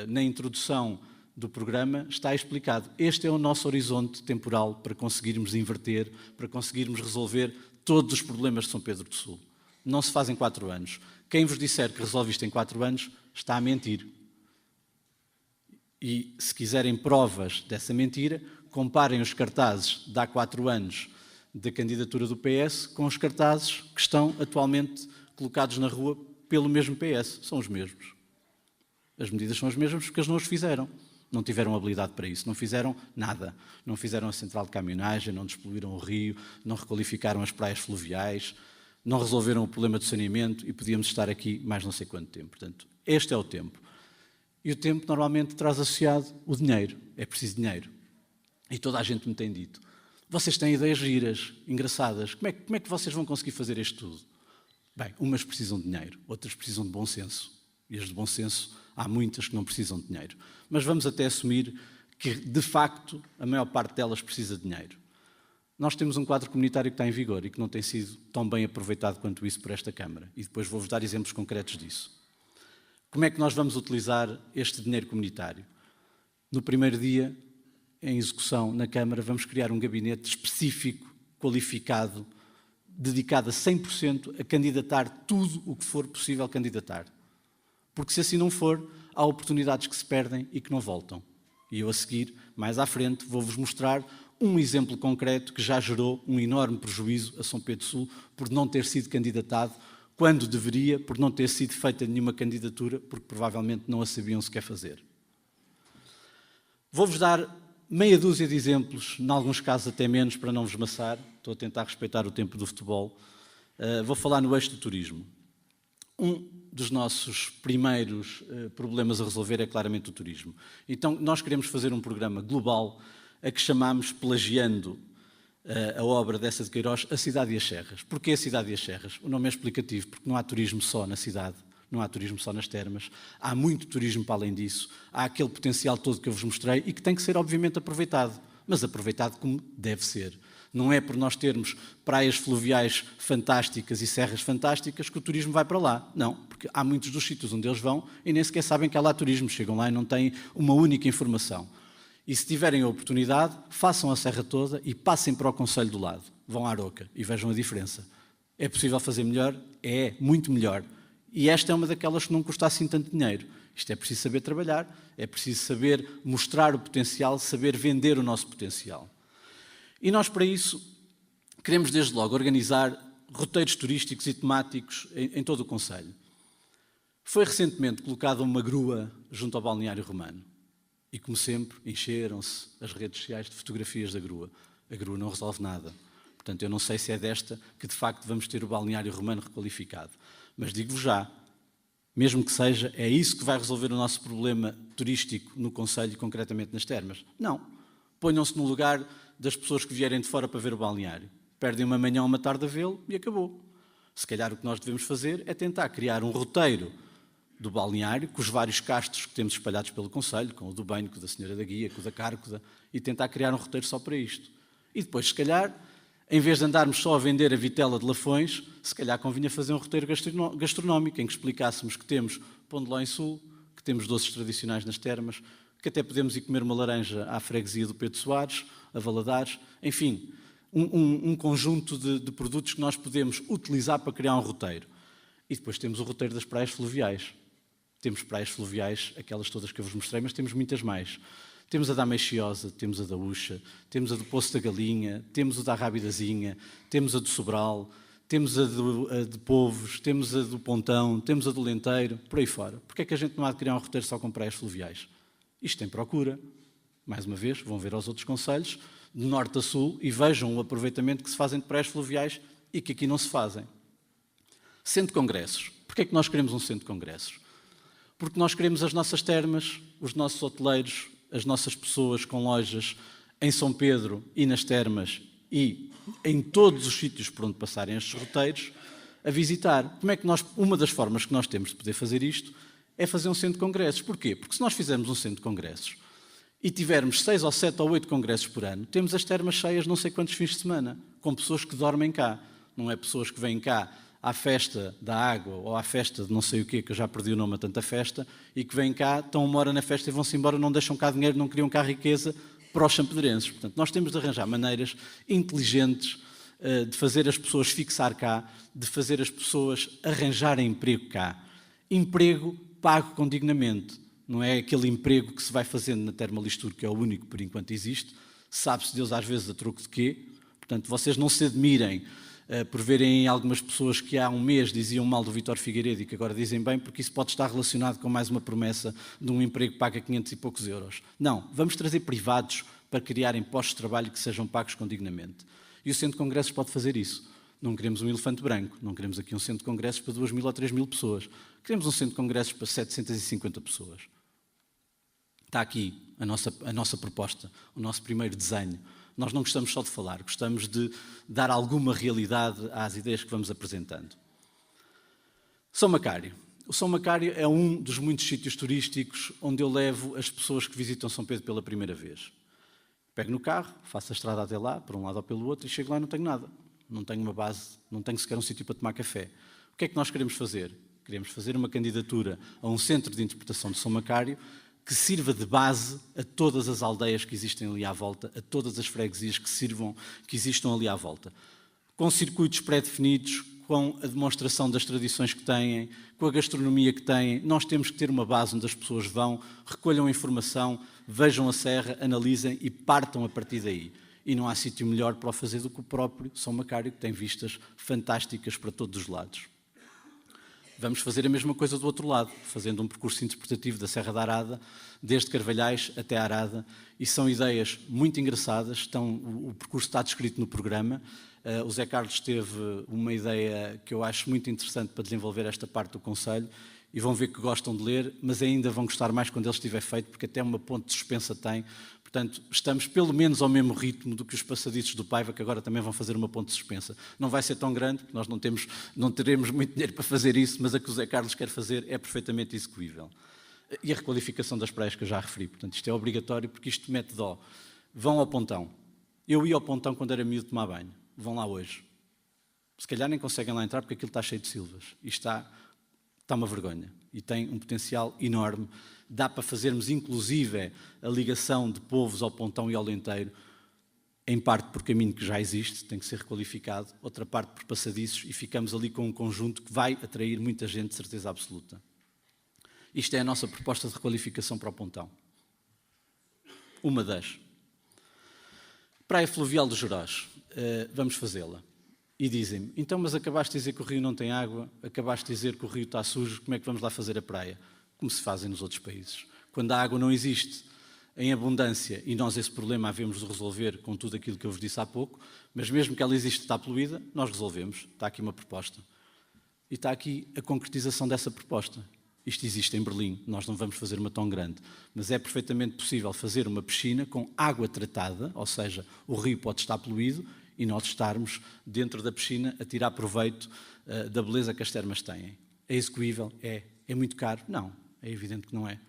Na introdução do programa está explicado. Este é o nosso horizonte temporal para conseguirmos inverter, para conseguirmos resolver todos os problemas de São Pedro do Sul. Não se faz em 4 anos. Quem vos disser que resolve isto em 4 anos está a mentir. E se quiserem provas dessa mentira, comparem os cartazes de há 4 anos da candidatura do PS com os cartazes que estão atualmente colocados na rua pelo mesmo PS. São os mesmos. As medidas são as mesmas porque eles não os fizeram. Não tiveram habilidade para isso, não fizeram nada. Não fizeram a central de caminhonagem, não despoluíram o rio, não requalificaram as praias fluviais, não resolveram o problema do saneamento e podíamos estar aqui mais não sei quanto tempo. Portanto, este é o tempo. E o tempo normalmente traz associado o dinheiro. É preciso dinheiro. E toda a gente me tem dito, vocês têm ideias giras, engraçadas, como é que vocês vão conseguir fazer isto tudo? Bem, umas precisam de dinheiro, outras precisam de bom senso. E as de bom senso, há muitas que não precisam de dinheiro. Mas vamos até assumir que, de facto, a maior parte delas precisa de dinheiro. Nós temos um quadro comunitário que está em vigor e que não tem sido tão bem aproveitado quanto isso por esta Câmara. E depois vou-vos dar exemplos concretos disso. Como é que nós vamos utilizar este dinheiro comunitário? No primeiro dia, em execução na Câmara, vamos criar um gabinete específico, qualificado, dedicado a 100% a candidatar tudo o que for possível candidatar. Porque se assim não for, há oportunidades que se perdem e que não voltam. E eu a seguir, mais à frente, vou-vos mostrar um exemplo concreto que já gerou um enorme prejuízo a São Pedro do Sul por não ter sido candidatado quando deveria, por não ter sido feita nenhuma candidatura, porque provavelmente não a sabiam sequer fazer. Vou-vos dar meia dúzia de exemplos, em alguns casos até menos, para não vos maçar. Estou a tentar respeitar o tempo do futebol. Vou falar no eixo do turismo. Um dos nossos primeiros problemas a resolver é claramente o turismo. Então, nós queremos fazer um programa global a que chamamos, plagiando a obra dessa de Queiroz, A Cidade e as Serras. Porquê a Cidade e as Serras? O nome é explicativo, porque não há turismo só na cidade, não há turismo só nas termas, há muito turismo para além disso, há aquele potencial todo que eu vos mostrei e que tem que ser, obviamente, aproveitado, mas aproveitado como deve ser. Não é por nós termos praias fluviais fantásticas e serras fantásticas que o turismo vai para lá. Não, porque há muitos dos sítios onde eles vão e nem sequer sabem que há lá turismo. Chegam lá e não têm uma única informação. E se tiverem a oportunidade, façam a serra toda e passem para o concelho do lado. Vão à Aroca e vejam a diferença. É possível fazer melhor? É, muito melhor. E esta é uma daquelas que não custa assim tanto dinheiro. Isto é preciso saber trabalhar, é preciso saber mostrar o potencial, saber vender o nosso potencial. E nós, para isso, queremos desde logo organizar roteiros turísticos e temáticos em todo o concelho. Foi recentemente colocada uma grua junto ao balneário romano. E, como sempre, encheram-se as redes sociais de fotografias da grua. A grua não resolve nada. Portanto, eu não sei se é desta que, de facto, vamos ter o balneário romano requalificado. Mas digo-vos já, mesmo que seja, é isso que vai resolver o nosso problema turístico no concelho e concretamente nas termas? Não. Ponham-se no lugar das pessoas que vierem de fora para ver o balneário. Perdem uma manhã ou uma tarde a vê-lo e acabou. Se calhar o que nós devemos fazer é tentar criar um roteiro do balneário, com os vários castros que temos espalhados pelo concelho, com o do Banho, com o da Senhora da Guia, com o da Cárcota, e tentar criar um roteiro só para isto. E depois, se calhar, em vez de andarmos só a vender a vitela de Lafões, se calhar convinha fazer um roteiro gastronómico, em que explicássemos que temos pão de ló em sul, que temos doces tradicionais nas termas, que até podemos ir comer uma laranja à freguesia do Pedro Soares, a Valadares, enfim, um conjunto de produtos que nós podemos utilizar para criar um roteiro. E depois temos o roteiro das praias fluviais. Temos praias fluviais, aquelas todas que eu vos mostrei, mas temos muitas mais. Temos a da Meixiosa, temos a da Uxa, temos a do Poço da Galinha, temos a da Rábidazinha, temos a do Sobral, temos a de Povos, temos a do Pontão, temos a do Lenteiro, por aí fora. Porquê é que a gente não há de criar um roteiro só com praias fluviais? Isto tem procura. Mais uma vez, vão ver aos outros concelhos, de norte a sul, e vejam o aproveitamento que se fazem de praias fluviais e que aqui não se fazem. Centro de congressos. Porquê é que nós queremos um centro de congressos? Porque nós queremos as nossas termas, os nossos hoteleiros, as nossas pessoas com lojas em São Pedro e nas termas e em todos os sítios por onde passarem estes roteiros, a visitar. Como é que uma das formas que nós temos de poder fazer isto é fazer um centro de congressos. Porquê? Porque se nós fizermos um centro de congressos e tivermos 6 ou 7 ou 8 congressos por ano, temos as termas cheias não sei quantos fins de semana, com pessoas que dormem cá. Não é pessoas que vêm cá à festa da água ou à festa de não sei o quê, que eu já perdi o nome a tanta festa, e que vêm cá, estão uma hora na festa e vão-se embora, não deixam cá dinheiro, não criam cá riqueza para os champedrenses. Portanto, nós temos de arranjar maneiras inteligentes de fazer as pessoas fixar cá, de fazer as pessoas arranjarem emprego cá. Emprego pago com dignamente. Não é aquele emprego que se vai fazendo na Termalistur, que é o único por enquanto existe. Sabe-se Deus às vezes a troco de quê. Portanto, vocês não se admirem por verem algumas pessoas que há um mês diziam mal do Vítor Figueiredo e que agora dizem bem, porque isso pode estar relacionado com mais uma promessa de um emprego que paga 500 e poucos euros. Não, vamos trazer privados para criarem postos de trabalho que sejam pagos com dignamente. E o Centro de Congressos pode fazer isso. Não queremos um elefante branco, não queremos aqui um Centro de Congressos para 2.000 ou 3.000 pessoas. Queremos um Centro de Congressos para 750 pessoas. Está aqui a nossa proposta, o nosso primeiro desenho. Nós não gostamos só de falar, gostamos de dar alguma realidade às ideias que vamos apresentando. São Macário. O São Macário é um dos muitos sítios turísticos onde eu levo as pessoas que visitam São Pedro pela primeira vez. Pego no carro, faço a estrada até lá, por um lado ou pelo outro, e chego lá e não tenho nada. Não tenho uma base, não tenho sequer um sítio para tomar café. O que é que nós queremos fazer? Queremos fazer uma candidatura a um centro de interpretação de São Macário que sirva de base a todas as aldeias que existem ali à volta, a todas as freguesias que existam ali à volta. Com circuitos pré-definidos, com a demonstração das tradições que têm, com a gastronomia que têm, nós temos que ter uma base onde as pessoas vão, recolham informação, vejam a serra, analisem e partam a partir daí. E não há sítio melhor para o fazer do que o próprio São Macário, que tem vistas fantásticas para todos os lados. Vamos fazer a mesma coisa do outro lado, fazendo um percurso interpretativo da Serra da Arada, desde Carvalhais até a Arada, e são ideias muito engraçadas, o percurso está descrito no programa. O Zé Carlos teve uma ideia que eu acho muito interessante para desenvolver esta parte do Conselho, e vão ver que gostam de ler, mas ainda vão gostar mais quando ele estiver feito, porque até uma ponte de suspensa tem. Portanto, estamos pelo menos ao mesmo ritmo do que os passadiços do Paiva, que agora também vão fazer uma ponte de suspensa. Não vai ser tão grande, porque nós não teremos muito dinheiro para fazer isso, mas a que o Zé Carlos quer fazer é perfeitamente execuível. E a requalificação das praias que eu já referi. Portanto, isto é obrigatório, porque isto mete dó. Vão ao Pontão. Eu ia ao Pontão quando era miúdo tomar banho. Vão lá hoje. Se calhar nem conseguem lá entrar, porque aquilo está cheio de silvas. E está uma vergonha. E tem um potencial enorme. Dá para fazermos, inclusive, a ligação de Povos ao Pontão e ao Lenteiro, em parte por caminho que já existe, tem que ser requalificado, outra parte por passadiços, e ficamos ali com um conjunto que vai atrair muita gente, de certeza absoluta. Isto é a nossa proposta de requalificação para o Pontão. Uma das. Praia Fluvial de Gerós. Vamos fazê-la. E dizem-me, então, mas acabaste de dizer que o rio não tem água, acabaste de dizer que o rio está sujo, como é que vamos lá fazer a praia? Como se fazem nos outros países. Quando a água não existe em abundância, e nós esse problema havemos de resolver com tudo aquilo que eu vos disse há pouco, mas mesmo que ela existe e está poluída, nós resolvemos. Está aqui uma proposta. E está aqui a concretização dessa proposta. Isto existe em Berlim, nós não vamos fazer uma tão grande, mas é perfeitamente possível fazer uma piscina com água tratada, ou seja, o rio pode estar poluído, e nós estarmos dentro da piscina a tirar proveito da beleza que as termas têm. É execuível? É muito caro? Não, é evidente que não é.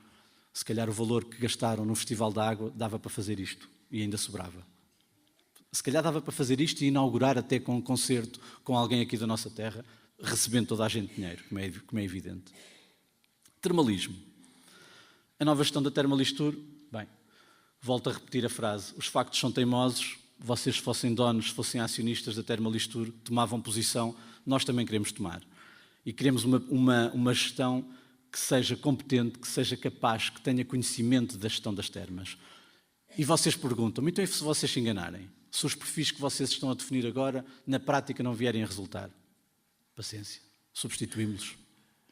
Se calhar o valor que gastaram no Festival da Água dava para fazer isto, e ainda sobrava. Se calhar dava para fazer isto e inaugurar até com um concerto com alguém aqui da nossa terra, recebendo toda a gente dinheiro, como é evidente. Termalismo. A nova gestão da Termalistur, bem, volto a repetir a frase, os factos são teimosos, vocês se fossem donos, se fossem acionistas da Termalistur, tomavam posição, nós também queremos tomar. E queremos uma gestão que seja competente, que seja capaz, que tenha conhecimento da gestão das termas. E vocês perguntam, então e se vocês se enganarem? Se os perfis que vocês estão a definir agora, na prática não vierem a resultar? Paciência, substituímos-los.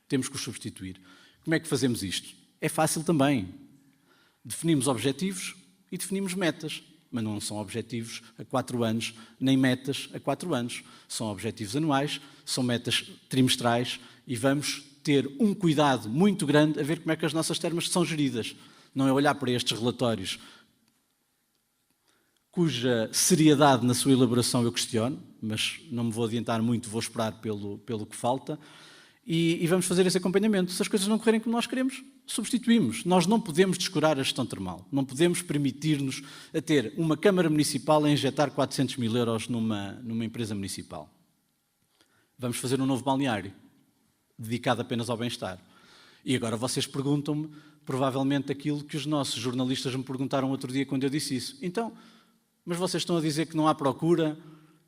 Temos que os substituir. Como é que fazemos isto? É fácil também. Definimos objetivos e definimos metas. Mas não são objetivos a 4 anos, nem metas a 4 anos. São objetivos anuais, são metas trimestrais e vamos ter um cuidado muito grande a ver como é que as nossas termas são geridas. Não é olhar para estes relatórios cuja seriedade na sua elaboração eu questiono, mas não me vou adiantar muito, vou esperar pelo que falta. E vamos fazer esse acompanhamento. Se as coisas não correrem como nós queremos, substituímos. Nós não podemos descurar a gestão termal. Não podemos permitir-nos a ter uma Câmara Municipal a injetar 400 mil euros numa empresa municipal. Vamos fazer um novo balneário, dedicado apenas ao bem-estar. E agora vocês perguntam-me, provavelmente, aquilo que os nossos jornalistas me perguntaram outro dia quando eu disse isso. Então, mas vocês estão a dizer que não há procura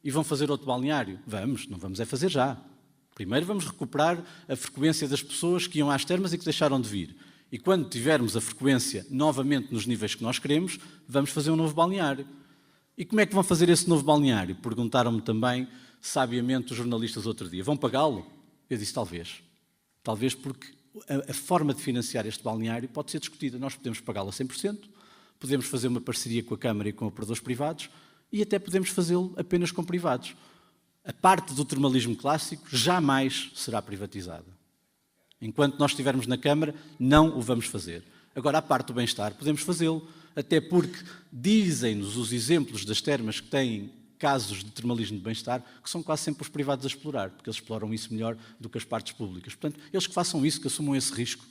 e vão fazer outro balneário? Vamos, não vamos é fazer já. Primeiro vamos recuperar a frequência das pessoas que iam às termas e que deixaram de vir. E quando tivermos a frequência novamente nos níveis que nós queremos, vamos fazer um novo balneário. E como é que vão fazer esse novo balneário? Perguntaram-me também, sabiamente, os jornalistas outro dia. Vão pagá-lo? Eu disse talvez. Talvez porque a forma de financiar este balneário pode ser discutida. Nós podemos pagá-lo a 100%, podemos fazer uma parceria com a Câmara e com operadores privados e até podemos fazê-lo apenas com privados. A parte do termalismo clássico jamais será privatizada. Enquanto nós estivermos na Câmara, não o vamos fazer. Agora, a parte do bem-estar, podemos fazê-lo, até porque dizem-nos os exemplos das termas que têm casos de termalismo de bem-estar, que são quase sempre os privados a explorar, porque eles exploram isso melhor do que as partes públicas. Portanto, eles que façam isso, que assumam esse risco.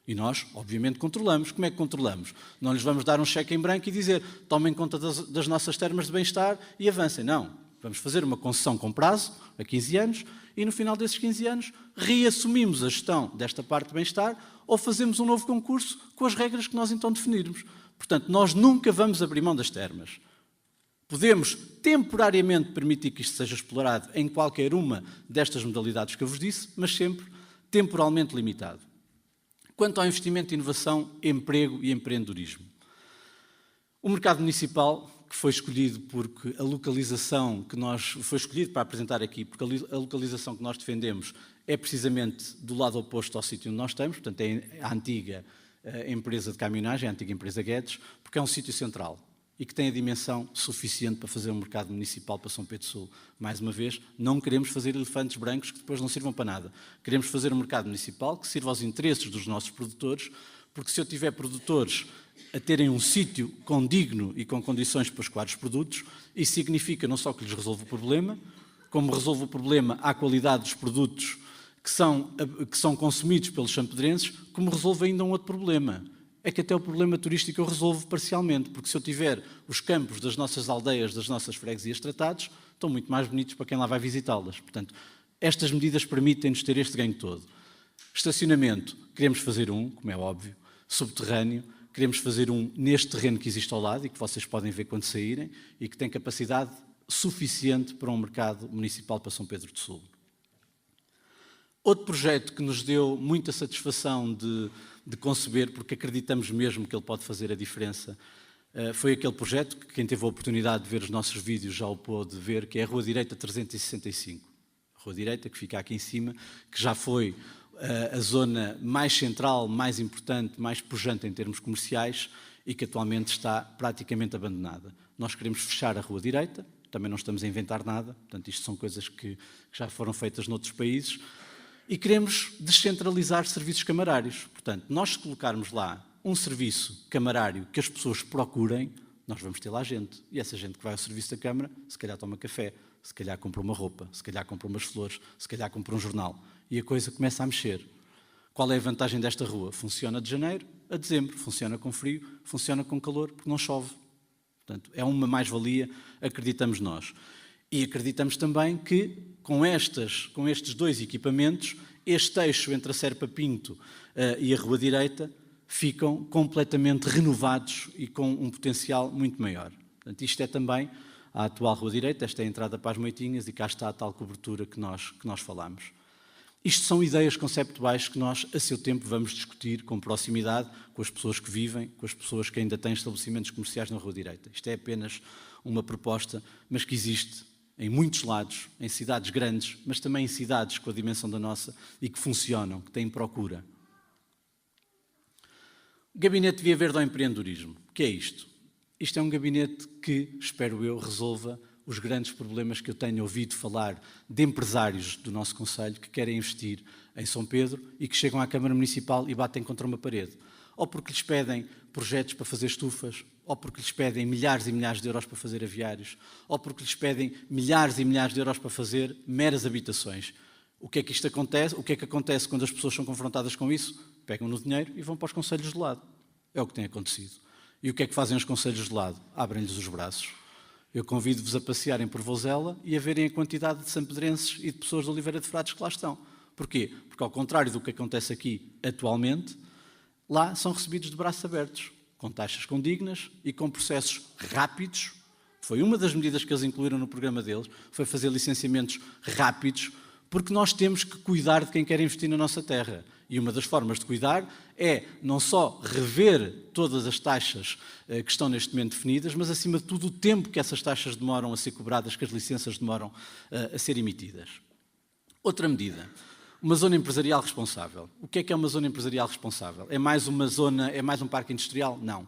E nós, obviamente, controlamos. Como é que controlamos? Não lhes vamos dar um cheque em branco e dizer tomem conta das nossas termas de bem-estar e avancem. Não. Vamos fazer uma concessão com prazo, a 15 anos, e no final desses 15 anos reassumimos a gestão desta parte de bem-estar ou fazemos um novo concurso com as regras que nós então definirmos. Portanto, nós nunca vamos abrir mão das termas. Podemos temporariamente permitir que isto seja explorado em qualquer uma destas modalidades que eu vos disse, mas sempre temporalmente limitado. Quanto ao investimento, inovação, emprego e empreendedorismo. O mercado municipal, que foi escolhido porque a localização que foi escolhido para apresentar aqui, porque a localização que nós defendemos é precisamente do lado oposto ao sítio onde nós estamos, portanto é a antiga empresa de caminhonagem, a antiga empresa Guedes, porque é um sítio central e que tem a dimensão suficiente para fazer um mercado municipal para São Pedro do Sul. Mais uma vez, não queremos fazer elefantes brancos que depois não sirvam para nada. Queremos fazer um mercado municipal que sirva aos interesses dos nossos produtores, porque se eu tiver produtores a terem um sítio condigno e com condições para escoar os produtos, isso significa não só que lhes resolvo o problema, como resolvo o problema à qualidade dos produtos que são consumidos pelos sampedrenses, como resolvo ainda um outro problema. É que até o problema turístico eu resolvo parcialmente, porque se eu tiver os campos das nossas aldeias, das nossas freguesias tratados, estão muito mais bonitos para quem lá vai visitá-las. Portanto, estas medidas permitem-nos ter este ganho todo. Estacionamento, queremos fazer um, como é óbvio, subterrâneo, queremos fazer um neste terreno que existe ao lado e que vocês podem ver quando saírem e que tem capacidade suficiente para um mercado municipal para São Pedro do Sul. Outro projeto que nos deu muita satisfação de conceber, porque acreditamos mesmo que ele pode fazer a diferença, foi aquele projeto que quem teve a oportunidade de ver os nossos vídeos já o pôde ver, que é a Rua Direita 365. A Rua Direita, que fica aqui em cima, que já foi a zona mais central, mais importante, mais pujante em termos comerciais e que atualmente está praticamente abandonada. Nós queremos fechar a Rua Direita, também não estamos a inventar nada, portanto isto são coisas que já foram feitas noutros países, e queremos descentralizar serviços camarários. Portanto, nós se colocarmos lá um serviço camarário que as pessoas procurem, nós vamos ter lá gente. E essa gente que vai ao serviço da Câmara, se calhar toma café, se calhar compra uma roupa, se calhar compra umas flores, se calhar compra um jornal. E a coisa começa a mexer. Qual é a vantagem desta rua? Funciona de janeiro a dezembro, funciona com frio, funciona com calor, porque não chove. Portanto, é uma mais-valia, acreditamos nós. E acreditamos também que, com estes dois equipamentos, este eixo entre a Serpa Pinto e a Rua Direita ficam completamente renovados e com um potencial muito maior. Portanto, isto é também a atual Rua Direita, esta é a entrada para as Moitinhas e cá está a tal cobertura que nós falamos. Isto são ideias conceptuais que nós, a seu tempo, vamos discutir com proximidade, com as pessoas que vivem, com as pessoas que ainda têm estabelecimentos comerciais na Rua Direita. Isto é apenas uma proposta, mas que existe em muitos lados, em cidades grandes, mas também em cidades com a dimensão da nossa e que funcionam, que têm procura. O Gabinete Via Verde ao Empreendedorismo. O que é isto? Isto é um gabinete que, espero eu, resolva os grandes problemas que eu tenho ouvido falar de empresários do nosso concelho que querem investir em São Pedro e que chegam à Câmara Municipal e batem contra uma parede. Ou porque lhes pedem projetos para fazer estufas, ou porque lhes pedem milhares e milhares de euros para fazer aviários, ou porque lhes pedem milhares e milhares de euros para fazer meras habitações. O que é que isto acontece? O que é que acontece quando as pessoas são confrontadas com isso? Pegam no dinheiro e vão para os concelhos de lado. É o que tem acontecido. E o que é que fazem os concelhos de lado? Abrem-lhes os braços. Eu convido-vos a passearem por Vouzela e a verem a quantidade de sampedrenses e de pessoas de Oliveira de Frades que lá estão. Porquê? Porque, ao contrário do que acontece aqui atualmente, lá são recebidos de braços abertos, com taxas condignas e com processos rápidos. Foi uma das medidas que eles incluíram no programa deles, foi fazer licenciamentos rápidos, porque nós temos que cuidar de quem quer investir na nossa terra. E uma das formas de cuidar é não só rever todas as taxas que estão neste momento definidas, mas, acima de tudo, o tempo que essas taxas demoram a ser cobradas, que as licenças demoram a ser emitidas. Outra medida, uma zona empresarial responsável. O que é uma zona empresarial responsável? É mais um parque industrial? Não.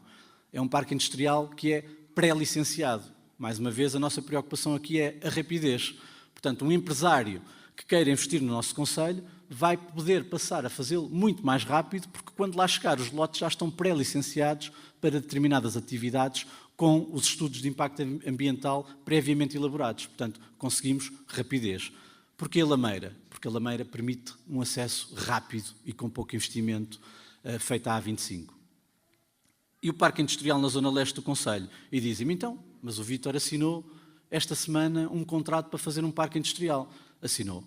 É um parque industrial que é pré-licenciado. Mais uma vez, a nossa preocupação aqui é a rapidez. Portanto, um empresário que queira investir no nosso concelho vai poder passar a fazê-lo muito mais rápido, porque quando lá chegar os lotes já estão pré-licenciados para determinadas atividades com os estudos de impacto ambiental previamente elaborados. Portanto, conseguimos rapidez. Porquê a Lameira? Porque a Lameira permite um acesso rápido e com pouco investimento feito à A25. E o Parque Industrial na Zona Leste do concelho? E dizem-me, então, mas o Vítor assinou esta semana um contrato para fazer um parque industrial. Assinou.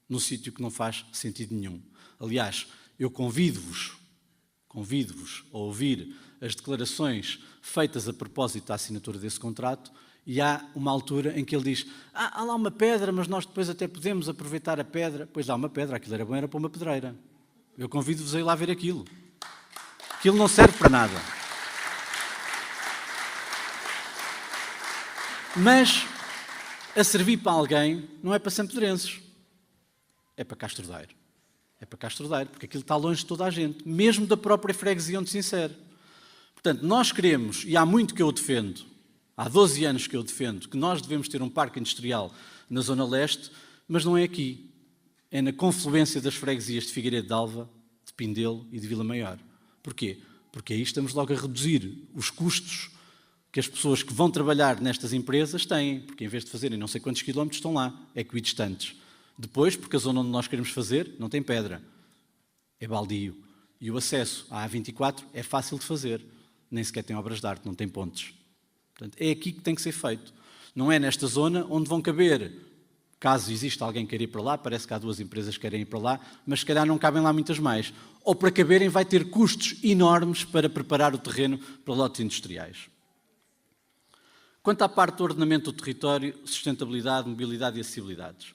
Num sítio que não faz sentido nenhum. Aliás, eu convido-vos a ouvir as declarações feitas a propósito da assinatura desse contrato e há uma altura em que ele diz há lá uma pedra, mas nós depois até podemos aproveitar a pedra. Pois há uma pedra, aquilo era bom, era para uma pedreira. Eu convido-vos a ir lá ver aquilo. Aquilo não serve para nada. Mas a servir para alguém não é para Sampedrenses, é para Castro Daire. É para Castro Daire, porque aquilo está longe de toda a gente, mesmo da própria freguesia onde se insere. Portanto, nós queremos, e há muito que eu defendo, há 12 anos que eu defendo, que nós devemos ter um parque industrial na Zona Leste, mas não é aqui. É na confluência das freguesias de Figueiredo de Alva, de Pindelo e de Vila Maior. Porquê? Porque aí estamos logo a reduzir os custos que as pessoas que vão trabalhar nestas empresas têm, porque em vez de fazerem não sei quantos quilómetros estão lá, equidistantes. Depois, porque a zona onde nós queremos fazer não tem pedra, é baldio. E o acesso à A24 é fácil de fazer, nem sequer tem obras de arte, não tem pontes. Portanto, é aqui que tem que ser feito. Não é nesta zona onde vão caber, caso exista alguém que queira ir para lá, parece que há 2 empresas que querem ir para lá, mas se calhar não cabem lá muitas mais. Ou para caberem vai ter custos enormes para preparar o terreno para lotes industriais. Quanto à parte do ordenamento do território, sustentabilidade, mobilidade e acessibilidades.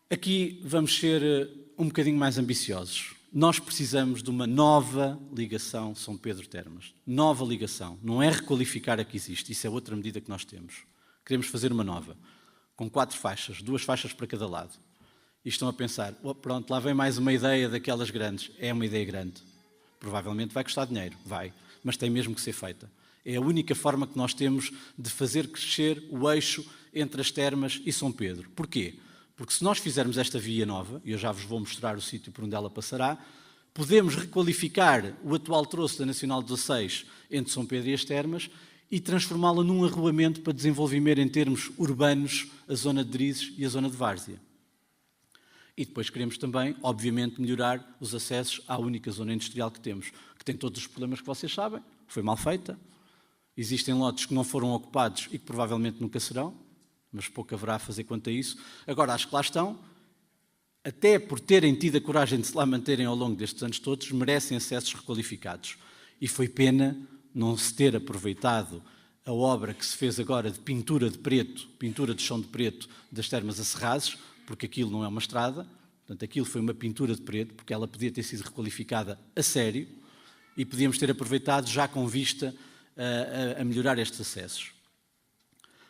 Aqui vamos ser um bocadinho mais ambiciosos. Nós precisamos de uma nova ligação São Pedro-Termas. Nova ligação. Não é requalificar a que existe. Isso é outra medida que nós temos. Queremos fazer uma nova. Com 4 faixas. 2 faixas para cada lado. E estão a pensar, oh, pronto, lá vem mais uma ideia daquelas grandes. É uma ideia grande. Provavelmente vai custar dinheiro. Vai. Mas tem mesmo que ser feita. É a única forma que nós temos de fazer crescer o eixo entre as Termas e São Pedro. Porquê? Porque se nós fizermos esta via nova, e eu já vos vou mostrar o sítio por onde ela passará, podemos requalificar o atual troço da Nacional 16 entre São Pedro e as Termas e transformá-la num arruamento para desenvolvimento em termos urbanos a zona de Drizes e a zona de Várzea. E depois queremos também, obviamente, melhorar os acessos à única zona industrial que temos, que tem todos os problemas que vocês sabem, foi mal feita, existem lotes que não foram ocupados e que provavelmente nunca serão, mas pouco haverá a fazer quanto a isso. Agora, acho que lá estão, até por terem tido a coragem de se lá manterem ao longo destes anos todos, merecem acessos requalificados. E foi pena não se ter aproveitado a obra que se fez agora de pintura de preto, pintura de chão de preto das Termas a Serrazes, porque aquilo não é uma estrada, portanto, aquilo foi uma pintura de preto, porque ela podia ter sido requalificada a sério e podíamos ter aproveitado já com vista a melhorar estes acessos.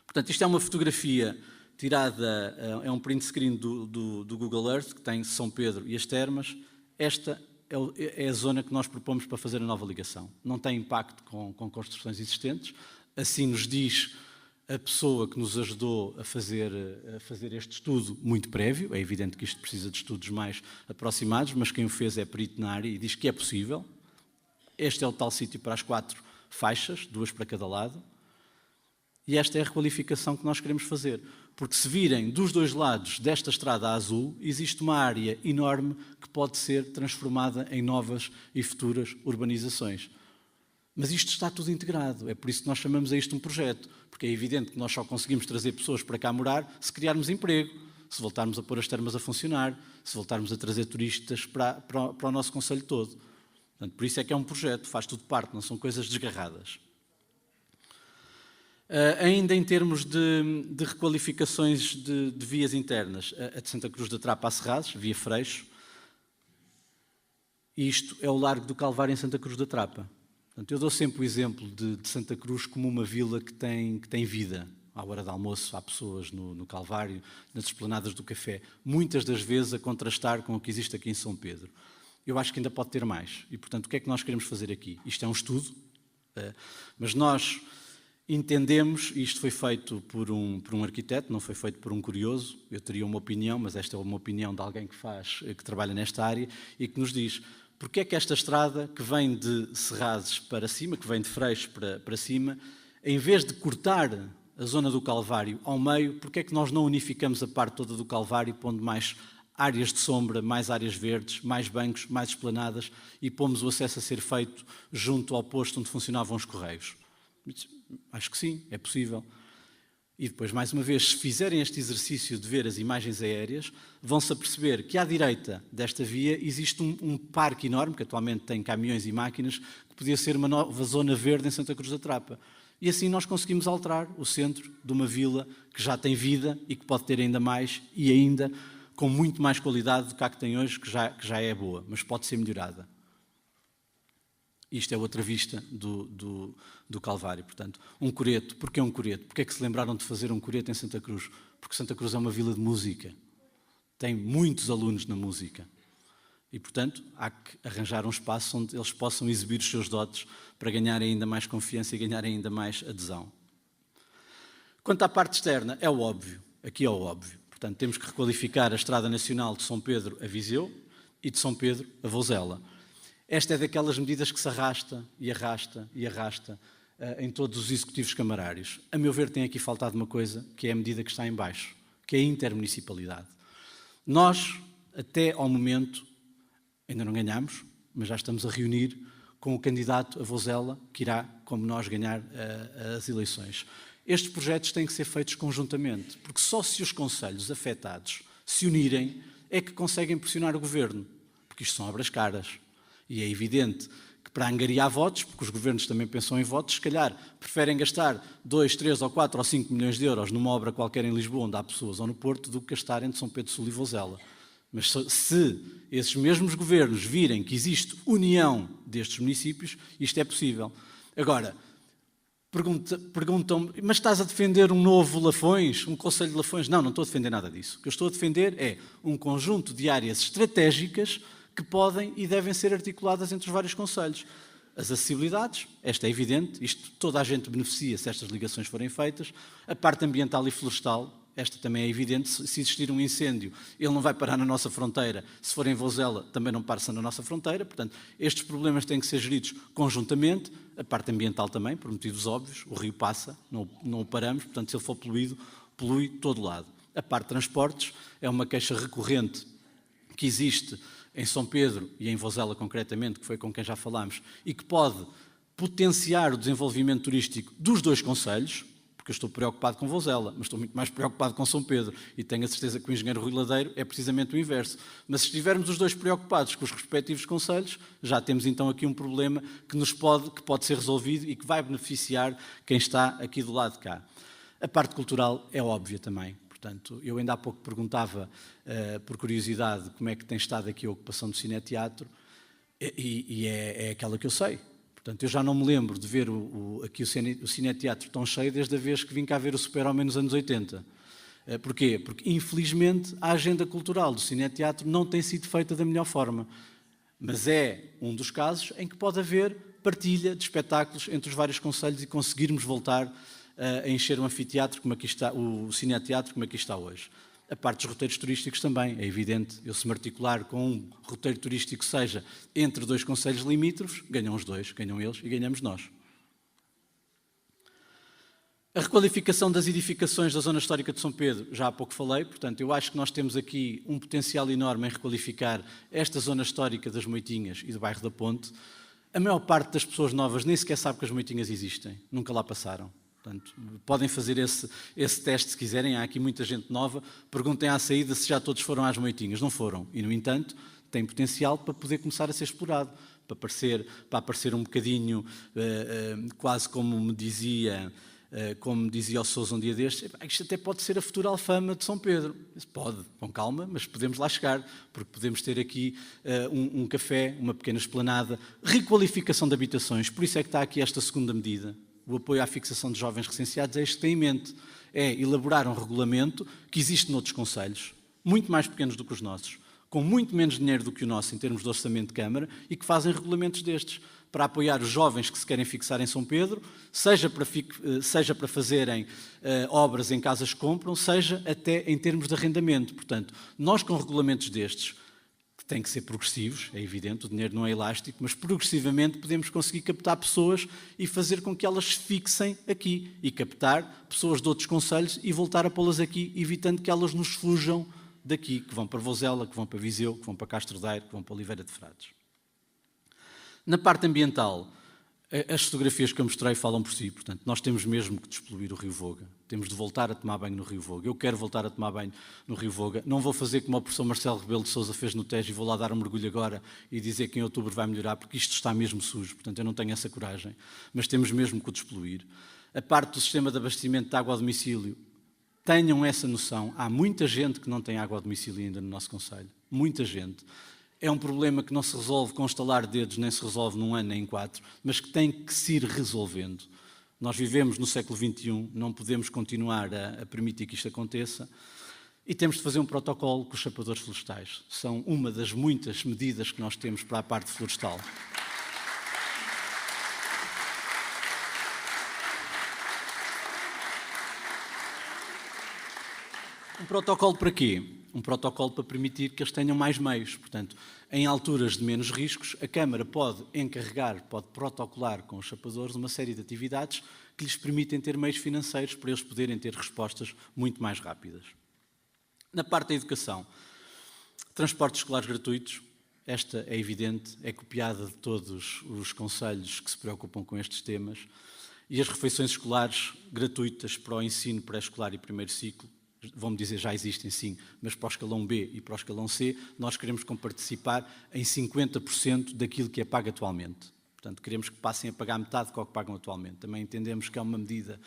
Portanto, isto é uma fotografia tirada, é um print screen do Google Earth, que tem São Pedro e as Termas. Esta é a zona que nós propomos para fazer a nova ligação. Não tem impacto com construções existentes, assim nos diz a pessoa que nos ajudou a fazer este estudo muito prévio. É evidente que isto precisa de estudos mais aproximados, mas quem o fez é perito na área e diz que é possível. Este é o tal sítio para as 4 faixas, 2 para cada lado. E esta é a requalificação que nós queremos fazer. Porque se virem dos 2 lados desta estrada azul, existe uma área enorme que pode ser transformada em novas e futuras urbanizações. Mas isto está tudo integrado, é por isso que nós chamamos a isto um projeto. Porque é evidente que nós só conseguimos trazer pessoas para cá morar se criarmos emprego, se voltarmos a pôr as termas a funcionar, se voltarmos a trazer turistas para o nosso concelho todo. Portanto, por isso é que é um projeto, faz tudo parte, não são coisas desgarradas. Ainda em termos de requalificações de vias internas, a de Santa Cruz da Trapa a Serrazes, via Freixo, isto é o Largo do Calvário em Santa Cruz da Trapa. Portanto, eu dou sempre o exemplo de Santa Cruz como uma vila que tem vida. À hora de almoço há pessoas no Calvário, nas esplanadas do café, muitas das vezes a contrastar com o que existe aqui em São Pedro. Eu acho que ainda pode ter mais. E, portanto, o que é que nós queremos fazer aqui? Isto é um estudo, mas nós entendemos, e isto foi feito por um arquiteto, não foi feito por um curioso, eu teria uma opinião, mas esta é uma opinião de alguém que trabalha nesta área e que nos diz porque é que esta estrada que vem de Serrazes para cima, que vem de Freixo para cima, em vez de cortar a zona do Calvário ao meio, porque é que nós não unificamos a parte toda do Calvário, pondo mais áreas de sombra, mais áreas verdes, mais bancos, mais esplanadas e pomos o acesso a ser feito junto ao posto onde funcionavam os correios? Acho que sim, é possível. E depois, mais uma vez, se fizerem este exercício de ver as imagens aéreas, vão-se aperceber que à direita desta via existe um parque enorme, que atualmente tem caminhões e máquinas, que podia ser uma nova zona verde em Santa Cruz da Trapa. E assim nós conseguimos alterar o centro de uma vila que já tem vida e que pode ter ainda mais e ainda com muito mais qualidade do que a que tem hoje, que já é boa, mas pode ser melhorada. Isto é outra vista do Calvário. Portanto, um coreto. Porquê um coreto? Porquê é que se lembraram de fazer um coreto em Santa Cruz? Porque Santa Cruz é uma vila de música. Tem muitos alunos na música. E, portanto, há que arranjar um espaço onde eles possam exibir os seus dotes para ganharem ainda mais confiança e ganharem ainda mais adesão. Quanto à parte externa, é o óbvio. Aqui é o óbvio. Portanto, temos que requalificar a Estrada Nacional de São Pedro a Viseu e de São Pedro a Vouzela. Esta é daquelas medidas que se arrasta e arrasta e arrasta em todos os executivos camarários. A meu ver, tem aqui faltado uma coisa, que é a medida que está em baixo, que é a intermunicipalidade. Nós, até ao momento, ainda não ganhamos, mas já estamos a reunir com o candidato a Vouzela, que irá, como nós, ganhar as eleições. Estes projetos têm que ser feitos conjuntamente, porque só se os concelhos afetados se unirem é que conseguem pressionar o governo, porque isto são obras caras. E é evidente que para angariar votos, porque os governos também pensam em votos, se calhar preferem gastar 2, 3 ou 4 ou 5 milhões de euros numa obra qualquer em Lisboa, onde há pessoas, ou no Porto, do que gastar entre São Pedro Sul e Vouzela. Mas se esses mesmos governos virem que existe união destes municípios, isto é possível. Agora, perguntam-me, mas estás a defender um novo Lafões, um Conselho de Lafões? Não, não estou a defender nada disso. O que eu estou a defender é um conjunto de áreas estratégicas que podem e devem ser articuladas entre os vários concelhos. As acessibilidades, esta é evidente, isto toda a gente beneficia se estas ligações forem feitas. A parte ambiental e florestal, esta também é evidente, se existir um incêndio, ele não vai parar na nossa fronteira, se for em Vouzela, também não passa na nossa fronteira, portanto, estes problemas têm que ser geridos conjuntamente, a parte ambiental também, por motivos óbvios, o rio passa, não o paramos, portanto, se ele for poluído, polui todo lado. A parte de transportes é uma queixa recorrente que existe em São Pedro e em Vouzela concretamente, que foi com quem já falámos, e que pode potenciar o desenvolvimento turístico dos dois concelhos, porque eu estou preocupado com Vouzela, mas estou muito mais preocupado com São Pedro, e tenho a certeza que o engenheiro Rui Ladeiro é precisamente o inverso. Mas se estivermos os dois preocupados com os respectivos concelhos, já temos então aqui um problema que pode ser resolvido e que vai beneficiar quem está aqui do lado de cá. A parte cultural é óbvia também. Portanto, eu ainda há pouco perguntava, por curiosidade, como é que tem estado aqui a ocupação do Cineteatro, e é aquela que eu sei. Portanto, eu já não me lembro de ver aqui o Cineteatro tão cheio desde a vez que vim cá ver o Super-Homem nos anos 80. Porquê? Porque, infelizmente, a agenda cultural do Cineteatro não tem sido feita da melhor forma. Mas é um dos casos em que pode haver partilha de espetáculos entre os vários concelhos e conseguirmos voltar a encher um anfiteatro, como aqui está, o Cineteatro, como aqui está hoje. A parte dos roteiros turísticos também, é evidente. Eu se me articular com um roteiro turístico, seja entre dois concelhos limítrofes, ganham os dois, ganham eles e ganhamos nós. A requalificação das edificações da zona histórica de São Pedro, já há pouco falei, portanto, eu acho que nós temos aqui um potencial enorme em requalificar esta zona histórica das Moitinhas e do bairro da Ponte. A maior parte das pessoas novas nem sequer sabe que as Moitinhas existem, nunca lá passaram. Portanto, podem fazer esse teste se quiserem, há aqui muita gente nova, perguntem à saída se já todos foram às Moitinhas. Não foram, e no entanto tem potencial para poder começar a ser explorado, para aparecer um bocadinho, quase como me dizia o Sousa um dia destes, isto até pode ser a futura Alfama de São Pedro. Pode, com calma, mas podemos lá chegar, porque podemos ter aqui um café, uma pequena esplanada, requalificação de habitações, por isso é que está aqui esta segunda medida. O apoio à fixação de jovens recenseados é isto que tem em mente, é elaborar um regulamento que existe noutros concelhos, muito mais pequenos do que os nossos, com muito menos dinheiro do que o nosso em termos de orçamento de Câmara e que fazem regulamentos destes, para apoiar os jovens que se querem fixar em São Pedro, seja para fazerem obras em casas que compram, seja até em termos de arrendamento. Portanto, nós com regulamentos destes, que têm que ser progressivos, é evidente, o dinheiro não é elástico, mas progressivamente podemos conseguir captar pessoas e fazer com que elas se fixem aqui e captar pessoas de outros concelhos e voltar a pô-las aqui, evitando que elas nos fujam daqui, que vão para Vouzela, que vão para Viseu, que vão para Castro Daire, que vão para Oliveira de Frades. Na parte ambiental, as fotografias que eu mostrei falam por si, portanto, nós temos mesmo que despoluir o Rio Voga, temos de voltar a tomar banho no Rio Voga. Eu quero voltar a tomar banho no Rio Voga, não vou fazer como o professor Marcelo Rebelo de Sousa fez no Tejo e vou lá dar um mergulho agora e dizer que em outubro vai melhorar, porque isto está mesmo sujo, portanto, eu não tenho essa coragem, mas temos mesmo que o despoluir. A parte do sistema de abastecimento de água a domicílio, tenham essa noção, há muita gente que não tem água a domicílio ainda no nosso concelho, muita gente. é um problema que não se resolve com estalar dedos, nem se resolve num ano nem em 4, mas que tem que se ir resolvendo. Nós vivemos no século XXI, não podemos continuar a permitir que isto aconteça e temos de fazer um protocolo com os chapadores florestais. São uma das muitas medidas que nós temos para a parte florestal. Um protocolo para quê? Um protocolo para permitir que eles tenham mais meios. Portanto, em alturas de menos riscos, a Câmara pode encarregar, pode protocolar com os chapadores uma série de atividades que lhes permitem ter meios financeiros para eles poderem ter respostas muito mais rápidas. Na parte da educação, transportes escolares gratuitos, esta é evidente, é copiada de todos os conselhos que se preocupam com estes temas, e as refeições escolares gratuitas para o ensino pré-escolar e primeiro ciclo, vão-me dizer, já existem sim, mas para o escalão B e para o escalão C, nós queremos participar em 50% daquilo que é pago atualmente. Portanto, queremos que passem a pagar metade do que pagam atualmente. Também entendemos que é uma medida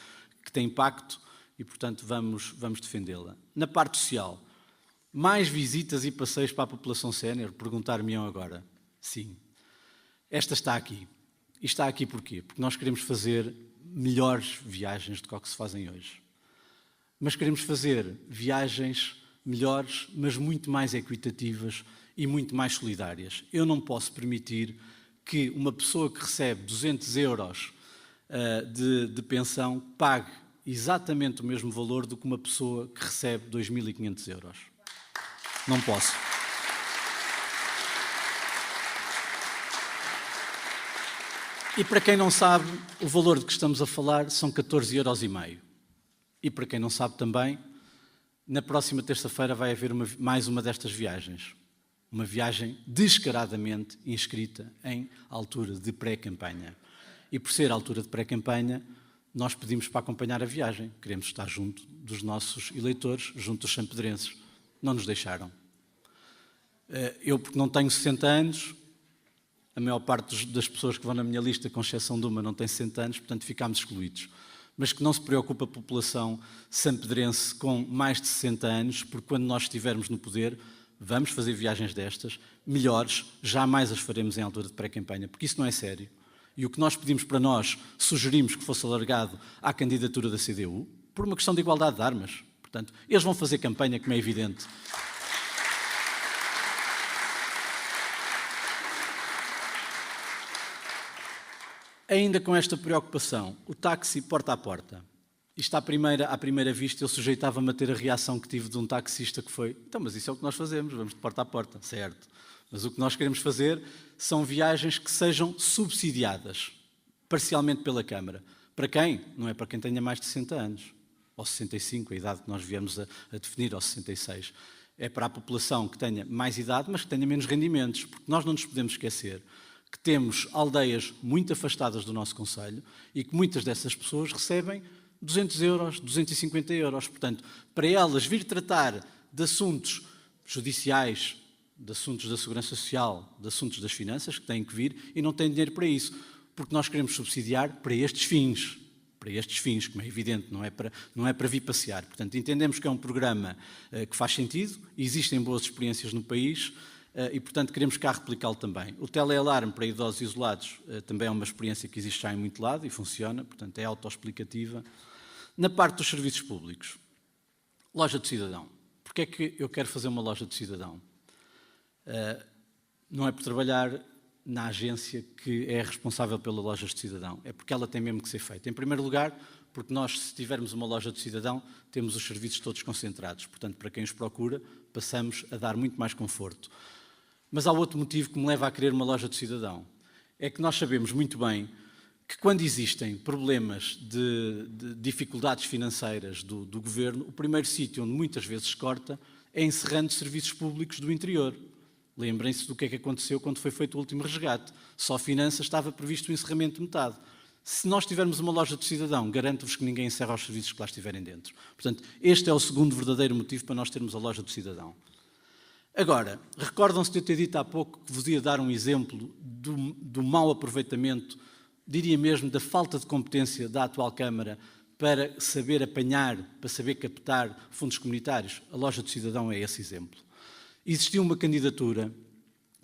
que tem impacto e, portanto, vamos defendê-la. Na parte social, mais visitas e passeios para a população sénior? Perguntar-me-ão agora. Sim. Esta está aqui. E está aqui porquê? Porque nós queremos fazer melhores viagens do que se fazem hoje. Mas queremos fazer viagens melhores, mas muito mais equitativas e muito mais solidárias. Eu não posso permitir que uma pessoa que recebe 200 euros de pensão pague exatamente o mesmo valor do que uma pessoa que recebe 2.500 euros. Não posso. E para quem não sabe, o valor de que estamos a falar são 14,5 euros. E para quem não sabe também, na próxima terça-feira vai haver mais uma destas viagens. Uma viagem descaradamente inscrita em altura de pré-campanha. E por ser altura de pré-campanha, nós pedimos para acompanhar a viagem. Queremos estar junto dos nossos eleitores, junto dos sampedrenses. Não nos deixaram. Eu, porque não tenho 60 anos, a maior parte das pessoas que vão na minha lista, com exceção de uma, não tem 60 anos, portanto ficámos excluídos. Mas que não se preocupe a população sampedrense com mais de 60 anos, porque quando nós estivermos no poder, vamos fazer viagens destas, melhores, jamais as faremos em altura de pré-campanha, porque isso não é sério. E o que nós pedimos para nós, sugerimos que fosse alargado à candidatura da CDU, por uma questão de igualdade de armas. Portanto, eles vão fazer campanha, como é evidente. Ainda com esta preocupação, o táxi porta a porta. Isto à primeira vista eu sujeitava-me a ter a reação que tive de um taxista que foi: então, mas isso é o que nós fazemos, vamos de porta a porta, certo. Mas o que nós queremos fazer são viagens que sejam subsidiadas, parcialmente pela Câmara. Para quem? Não é para quem tenha mais de 60 anos, ou 65, a idade que nós viemos a definir, ou 66. É para a população que tenha mais idade, mas que tenha menos rendimentos, porque nós não nos podemos esquecer que temos aldeias muito afastadas do nosso concelho e que muitas dessas pessoas recebem 200 euros, 250 euros. Portanto, para elas vir tratar de assuntos judiciais, de assuntos da segurança social, de assuntos das finanças, que têm que vir e não têm dinheiro para isso, porque nós queremos subsidiar para estes fins, como é evidente, não é para vir passear. Portanto, entendemos que é um programa que faz sentido, existem boas experiências no país, e, portanto, queremos cá replicá-lo também. O telealarme para idosos isolados também é uma experiência que existe já em muito lado e funciona, portanto, é autoexplicativa. Na parte dos serviços públicos, loja do cidadão. Porquê é que eu quero fazer uma loja do cidadão? Não é por trabalhar na agência que é responsável pela loja de cidadão, é porque ela tem mesmo que ser feita. Em primeiro lugar, porque nós, se tivermos uma loja de cidadão, temos os serviços todos concentrados. Portanto, para quem os procura, passamos a dar muito mais conforto. Mas há outro motivo que me leva a querer uma loja de cidadão. É que nós sabemos muito bem que quando existem problemas de dificuldades financeiras do governo, o primeiro sítio onde muitas vezes se corta é encerrando serviços públicos do interior. Lembrem-se do que é que aconteceu quando foi feito o último resgate. Só finanças estava previsto o encerramento de metade. Se nós tivermos uma loja de cidadão, garanto-vos que ninguém encerra os serviços que lá estiverem dentro. Portanto, este é o segundo verdadeiro motivo para nós termos a loja de cidadão. Agora, recordam-se de eu ter dito há pouco que vos ia dar um exemplo do mau aproveitamento, diria mesmo da falta de competência da atual Câmara para saber apanhar, para saber captar fundos comunitários? A loja do cidadão é esse exemplo. Existiu uma candidatura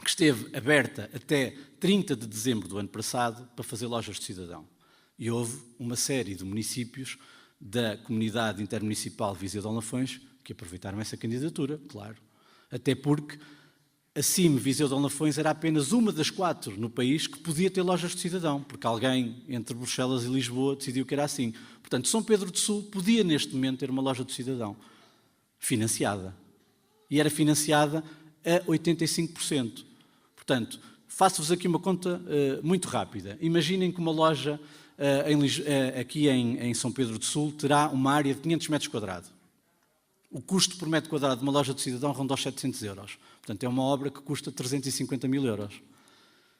que esteve aberta até 30 de dezembro do ano passado para fazer lojas de cidadão. E houve uma série de municípios da comunidade intermunicipal Viseu de Olnafões que aproveitaram essa candidatura, claro. Até porque a CIM Viseu de Olnafões era apenas uma das 4 no país que podia ter lojas de cidadão, porque alguém entre Bruxelas e Lisboa decidiu que era assim. Portanto, São Pedro do Sul podia neste momento ter uma loja de cidadão financiada. E era financiada a 85%. Portanto, faço-vos aqui uma conta muito rápida. Imaginem que uma loja aqui em São Pedro do Sul terá uma área de 500 metros quadrados. O custo por metro quadrado de uma loja de cidadão ronda aos 700 euros. Portanto, é uma obra que custa 350 mil euros.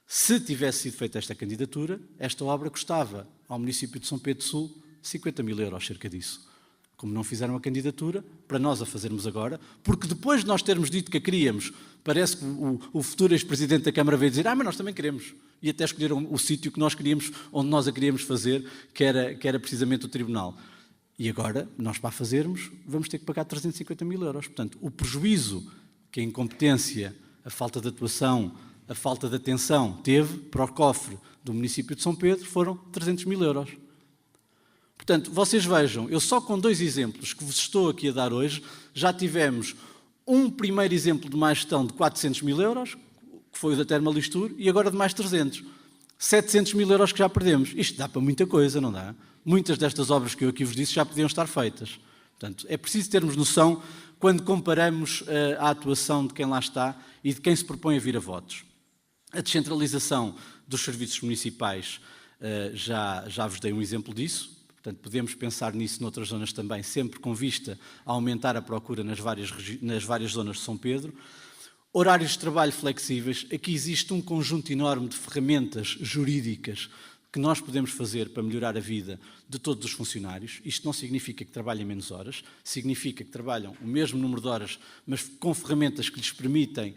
Se tivesse sido feita esta candidatura, esta obra custava ao município de São Pedro do Sul 50 mil euros, cerca disso. Como não fizeram a candidatura, para nós a fazermos agora, porque depois de nós termos dito que a queríamos, parece que o futuro ex-presidente da Câmara veio dizer mas nós também queremos. E até escolheram o sítio que nós queríamos, onde nós a queríamos fazer, que era precisamente o Tribunal. E agora, nós para a fazermos, vamos ter que pagar 350 mil euros. Portanto, o prejuízo que a incompetência, a falta de atuação, a falta de atenção teve para o cofre do município de São Pedro foram 300 mil euros. Portanto, vocês vejam, eu só com 2 exemplos que vos estou aqui a dar hoje, já tivemos um primeiro exemplo de má gestão de 400 mil euros, que foi o da Termalistur, e agora de mais 300. 700 mil euros que já perdemos. Isto dá para muita coisa, não dá? Muitas destas obras que eu aqui vos disse já podiam estar feitas. Portanto, é preciso termos noção quando comparamos a atuação de quem lá está e de quem se propõe a vir a votos. A descentralização dos serviços municipais, já vos dei um exemplo disso. Portanto, podemos pensar nisso noutras zonas também, sempre com vista a aumentar a procura nas várias zonas de São Pedro. Horários de trabalho flexíveis. Aqui existe um conjunto enorme de ferramentas jurídicas que nós podemos fazer para melhorar a vida de todos os funcionários. Isto não significa que trabalhem menos horas, significa que trabalham o mesmo número de horas, mas com ferramentas que lhes permitem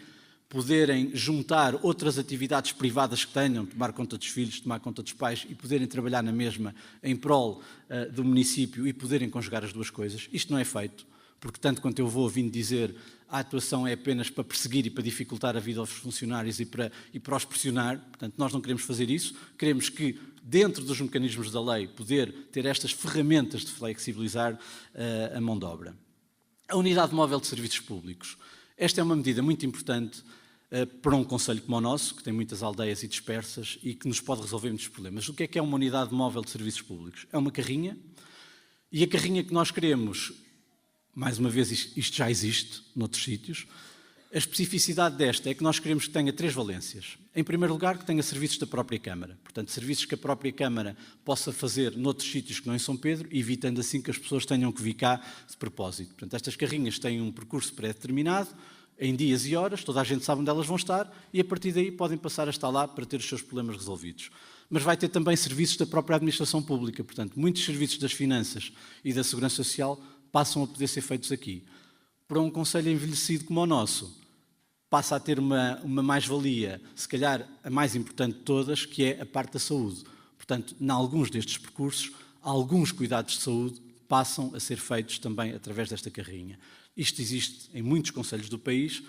poderem juntar outras atividades privadas que tenham, tomar conta dos filhos, tomar conta dos pais e poderem trabalhar na mesma em prol do município e poderem conjugar as duas coisas. Isto não é feito, porque tanto quanto eu vou ouvindo dizer a atuação é apenas para perseguir e para dificultar a vida aos funcionários e para os pressionar, portanto nós não queremos fazer isso, queremos que dentro dos mecanismos da lei poder ter estas ferramentas de flexibilizar a mão de obra. A unidade móvel de serviços públicos. Esta é uma medida muito importante para um concelho como o nosso, que tem muitas aldeias e dispersas e que nos pode resolver muitos problemas. O que é uma unidade móvel de serviços públicos? É uma carrinha, e a carrinha que nós queremos, mais uma vez isto já existe noutros sítios, a especificidade desta é que nós queremos que tenha 3 valências. Em primeiro lugar, que tenha serviços da própria Câmara. Portanto, serviços que a própria Câmara possa fazer noutros sítios que não em São Pedro, evitando assim que as pessoas tenham que vir cá de propósito. Portanto, estas carrinhas têm um percurso pré-determinado, em dias e horas, toda a gente sabe onde elas vão estar, e a partir daí podem passar a estar lá para ter os seus problemas resolvidos. Mas vai ter também serviços da própria administração pública. Portanto, muitos serviços das finanças e da segurança social passam a poder ser feitos aqui. Para um concelho envelhecido como o nosso, passa a ter uma mais-valia, se calhar a mais importante de todas, que é a parte da saúde. Portanto, em alguns destes percursos, alguns cuidados de saúde passam a ser feitos também através desta carrinha. Isto existe em muitos concelhos do país.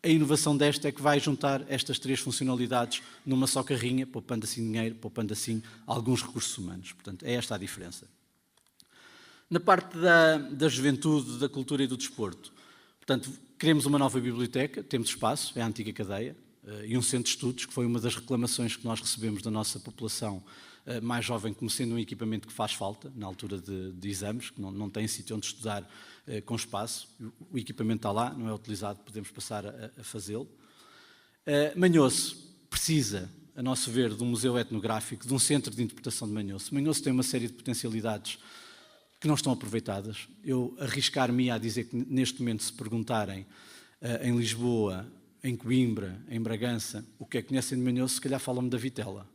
A inovação desta é que vai juntar estas 3 funcionalidades numa só carrinha, poupando assim dinheiro, poupando assim alguns recursos humanos. Portanto, é esta a diferença. Na parte da juventude, da cultura e do desporto, portanto, queremos uma nova biblioteca, temos espaço, é a antiga cadeia, e um centro de estudos, que foi uma das reclamações que nós recebemos da nossa população mais jovem, como sendo um equipamento que faz falta na altura de exames, que não tem sítio onde estudar com espaço. O equipamento está lá, não é utilizado, podemos passar a fazê-lo. Manhoso precisa, a nosso ver, de um museu etnográfico, de um centro de interpretação de Manhoso. Manhoso tem uma série de potencialidades que não estão aproveitadas. Eu arriscar-me a dizer que neste momento, se perguntarem em Lisboa, em Coimbra, em Bragança, o que é que conhecem de Manhoso, se calhar falam-me da vitela,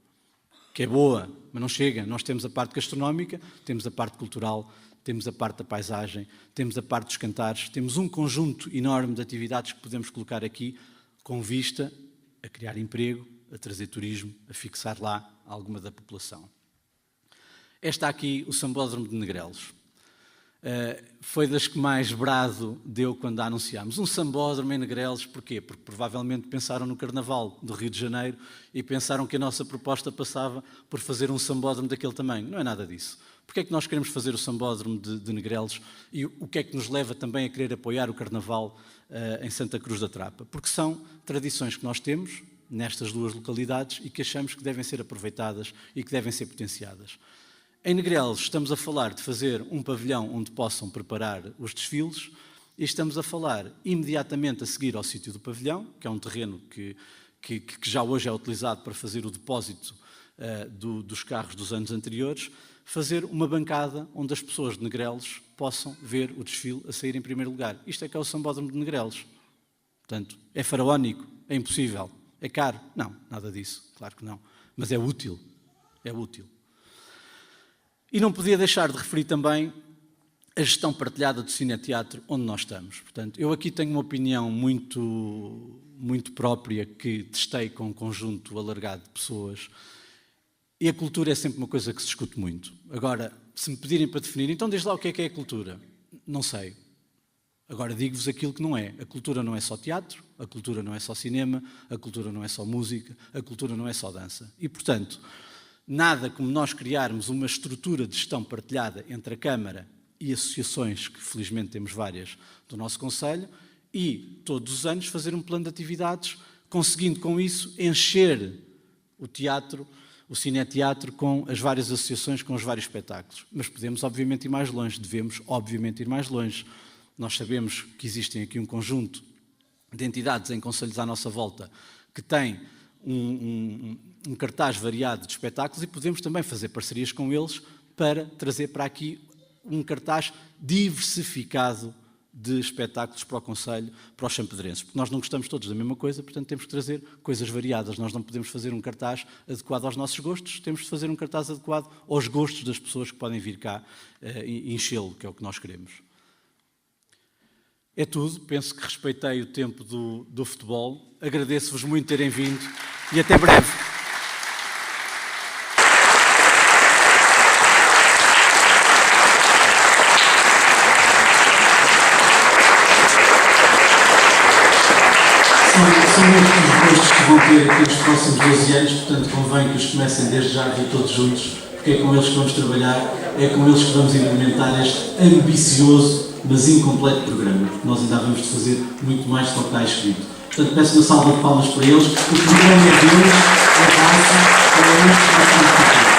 que é boa, mas não chega. Nós temos a parte gastronómica, temos a parte cultural, temos a parte da paisagem, temos a parte dos cantares, temos um conjunto enorme de atividades que podemos colocar aqui com vista a criar emprego, a trazer turismo, a fixar lá alguma da população. Está aqui o Sambódromo de Negrelos. foi das que mais brado deu quando a anunciámos. Um sambódromo em Negrelos, porquê? Porque provavelmente pensaram no Carnaval do Rio de Janeiro e pensaram que a nossa proposta passava por fazer um sambódromo daquele tamanho. Não é nada disso. Porquê é que nós queremos fazer o sambódromo de Negrelos e o que é que nos leva também a querer apoiar o Carnaval em Santa Cruz da Trapa? Porque são tradições que nós temos nestas duas localidades e que achamos que devem ser aproveitadas e que devem ser potenciadas. Em Negrelos estamos a falar de fazer um pavilhão onde possam preparar os desfiles e estamos a falar imediatamente a seguir ao sítio do pavilhão, que é um terreno que já hoje é utilizado para fazer o depósito dos carros dos anos anteriores, fazer uma bancada onde as pessoas de Negrelos possam ver o desfile a sair em primeiro lugar. Isto é que é o Sambódromo de Negrelos. Portanto, é faraónico, é impossível, é caro? Não, nada disso, claro que não. Mas é útil, é útil. E não podia deixar de referir também a gestão partilhada do Cineteatro onde nós estamos. Portanto, eu aqui tenho uma opinião muito própria que testei com um conjunto alargado de pessoas e a cultura é sempre uma coisa que se discute muito. Agora, se me pedirem para definir, então diz lá o que é a cultura. Não sei. Agora digo-vos aquilo que não é. A cultura não é só teatro, a cultura não é só cinema, a cultura não é só música, a cultura não é só dança. E, portanto, nada como nós criarmos uma estrutura de gestão partilhada entre a Câmara e associações, que felizmente temos várias, do nosso Conselho, e todos os anos fazer um plano de atividades, conseguindo com isso encher o teatro, o cineteatro, com as várias associações, com os vários espetáculos. Mas podemos obviamente ir mais longe, devemos obviamente ir mais longe. Nós sabemos que existem aqui um conjunto de entidades em conselhos à nossa volta que têm um cartaz variado de espetáculos e podemos também fazer parcerias com eles para trazer para aqui um cartaz diversificado de espetáculos para o Conselho, para os champedrenses. Porque nós não gostamos todos da mesma coisa, portanto temos que trazer coisas variadas. Nós não podemos fazer um cartaz adequado aos nossos gostos, temos de fazer um cartaz adequado aos gostos das pessoas que podem vir cá e enchê-lo, que é o que nós queremos. É tudo, penso que respeitei o tempo do futebol. Agradeço-vos muito terem vindo e até breve. São muitos os gostos que vão ter aqui nos próximos 12 anos, portanto convém que os comecem desde já a vir todos juntos, porque é com eles que vamos trabalhar, é com eles que vamos implementar este ambicioso, mas incompleto programa, porque nós ainda vamos fazer muito mais do que está escrito. Portanto, peço uma salva de palmas para eles, o programa é deles, é vosso, é este que nós temos que fazer.